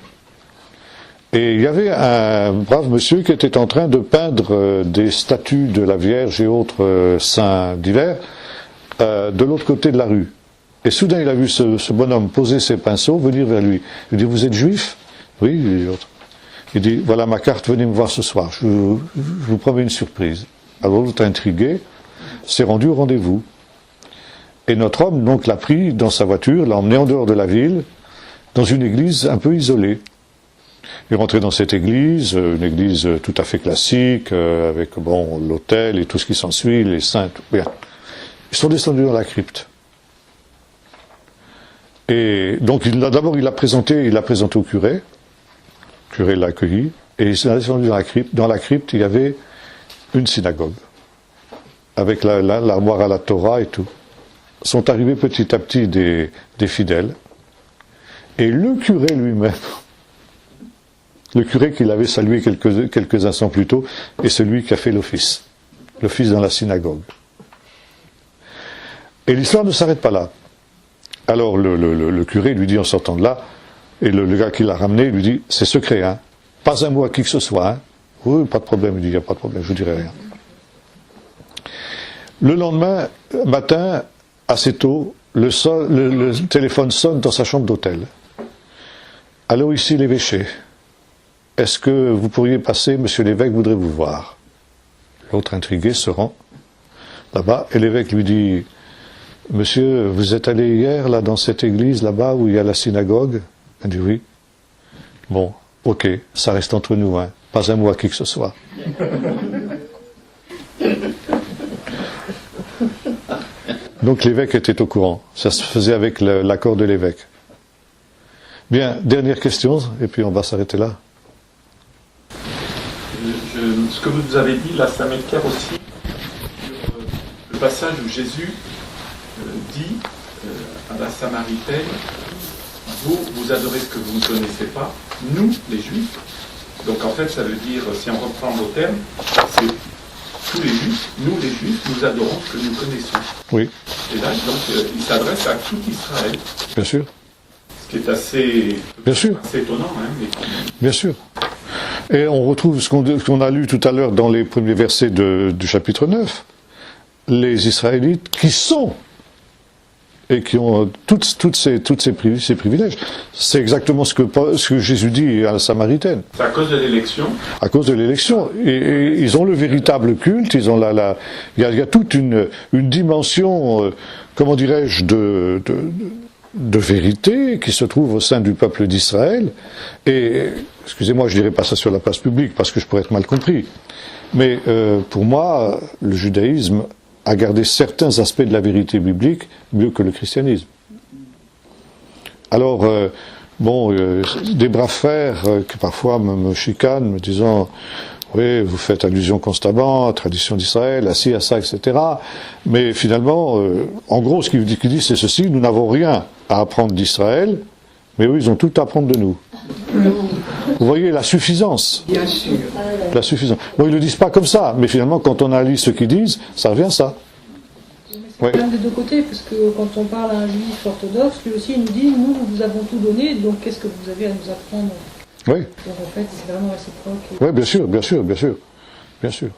Et il y avait un brave monsieur qui était en train de peindre des statues de la Vierge et autres saints divers de l'autre côté de la rue. Et soudain, il a vu ce bonhomme poser ses pinceaux, venir vers lui. Il dit, vous êtes juif? Oui, il dit l'autre. Il dit, voilà ma carte, venez me voir ce soir, je vous promets une surprise. Alors l'autre, intrigué, s'est rendu au rendez-vous. Et notre homme, donc, l'a pris dans sa voiture, l'a emmené en dehors de la ville, dans une église un peu isolée. Il est rentré dans cette église, une église tout à fait classique, avec l'autel et tout ce qui s'ensuit, les saints, tout bien. Ils sont descendus dans la crypte. Et donc d'abord il l'a présenté au curé. Le curé l'a accueilli, et il s'est descendu dans la crypte, il y avait une synagogue, avec l'armoire à la Torah et tout. Sont arrivés petit à petit des fidèles, et le curé lui-même, le curé qui l'avait salué quelques instants plus tôt, est celui qui a fait l'office dans la synagogue. Et l'histoire ne s'arrête pas là. Alors le curé lui dit en sortant de là, et le gars qui l'a ramené lui dit, c'est secret, hein, pas un mot à qui que ce soit, hein. Oui, pas de problème, il dit, il n'y a pas de problème, je ne dirai rien. Le lendemain matin, assez tôt, le téléphone sonne dans sa chambre d'hôtel. Allô, ici l'évêché. Est-ce que vous pourriez passer, monsieur l'évêque voudrait vous voir? L'autre intrigué se rend là-bas, et l'évêque lui dit, monsieur, vous êtes allé hier, là, dans cette église, là-bas, où il y a la synagogue? Il dit oui. Bon, ok, ça reste entre nous, hein. Pas un mot à qui que ce soit. Donc l'évêque était au courant. Ça se faisait avec l'accord de l'évêque. Bien, dernière question, et puis on va s'arrêter là. Ce que vous nous avez dit, là, ça m'éclaire aussi sur le passage où Jésus dit à la Samaritaine, vous adorez ce que vous ne connaissez pas, nous, les Juifs. Donc en fait, ça veut dire, si on reprend vos termes, c'est tous les Juifs, nous les Juifs, nous adorons ce que nous connaissons. Oui. Et là, donc, il s'adresse à tout Israël. Bien sûr. Ce qui est assez, assez étonnant. Hein, mais... Bien sûr. Et on retrouve ce qu'on a lu tout à l'heure dans les premiers versets du chapitre 9. Les Israélites qui sont et qui ont toutes ces privilèges. C'est exactement ce que Jésus dit à la Samaritaine. C'est à cause de l'élection. À cause de l'élection. Et ils ont le véritable culte, ils ont il y a toute une dimension, comment dirais-je, de vérité qui se trouve au sein du peuple d'Israël. Et, excusez-moi, je dirais pas ça sur la place publique parce que je pourrais être mal compris. Mais pour moi, le judaïsme a gardé certains aspects de la vérité biblique mieux que le christianisme. Alors, des braves frères qui parfois me chicanent, me disant « Oui, vous faites allusion constamment à la tradition d'Israël, à ci, à ça, etc. » Mais finalement, en gros, ce qu'il dit, c'est ceci, nous n'avons rien à apprendre d'Israël, mais eux, ils ont tout à apprendre de nous. Vous voyez la suffisance. Bien sûr. La suffisance. Bon, ils ne le disent pas comme ça, mais finalement, quand on analyse ce qu'ils disent, ça revient à ça. Oui. Même des deux côtés, parce que quand on parle à un juif orthodoxe, lui aussi il nous dit, nous vous avons tout donné, donc qu'est-ce que vous avez à nous apprendre? Oui. Donc en fait c'est vraiment réciproque. Oui, bien sûr, bien sûr, bien sûr. Bien sûr.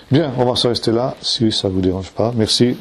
Bien, on va s'en rester là, si ça ne vous dérange pas. Merci.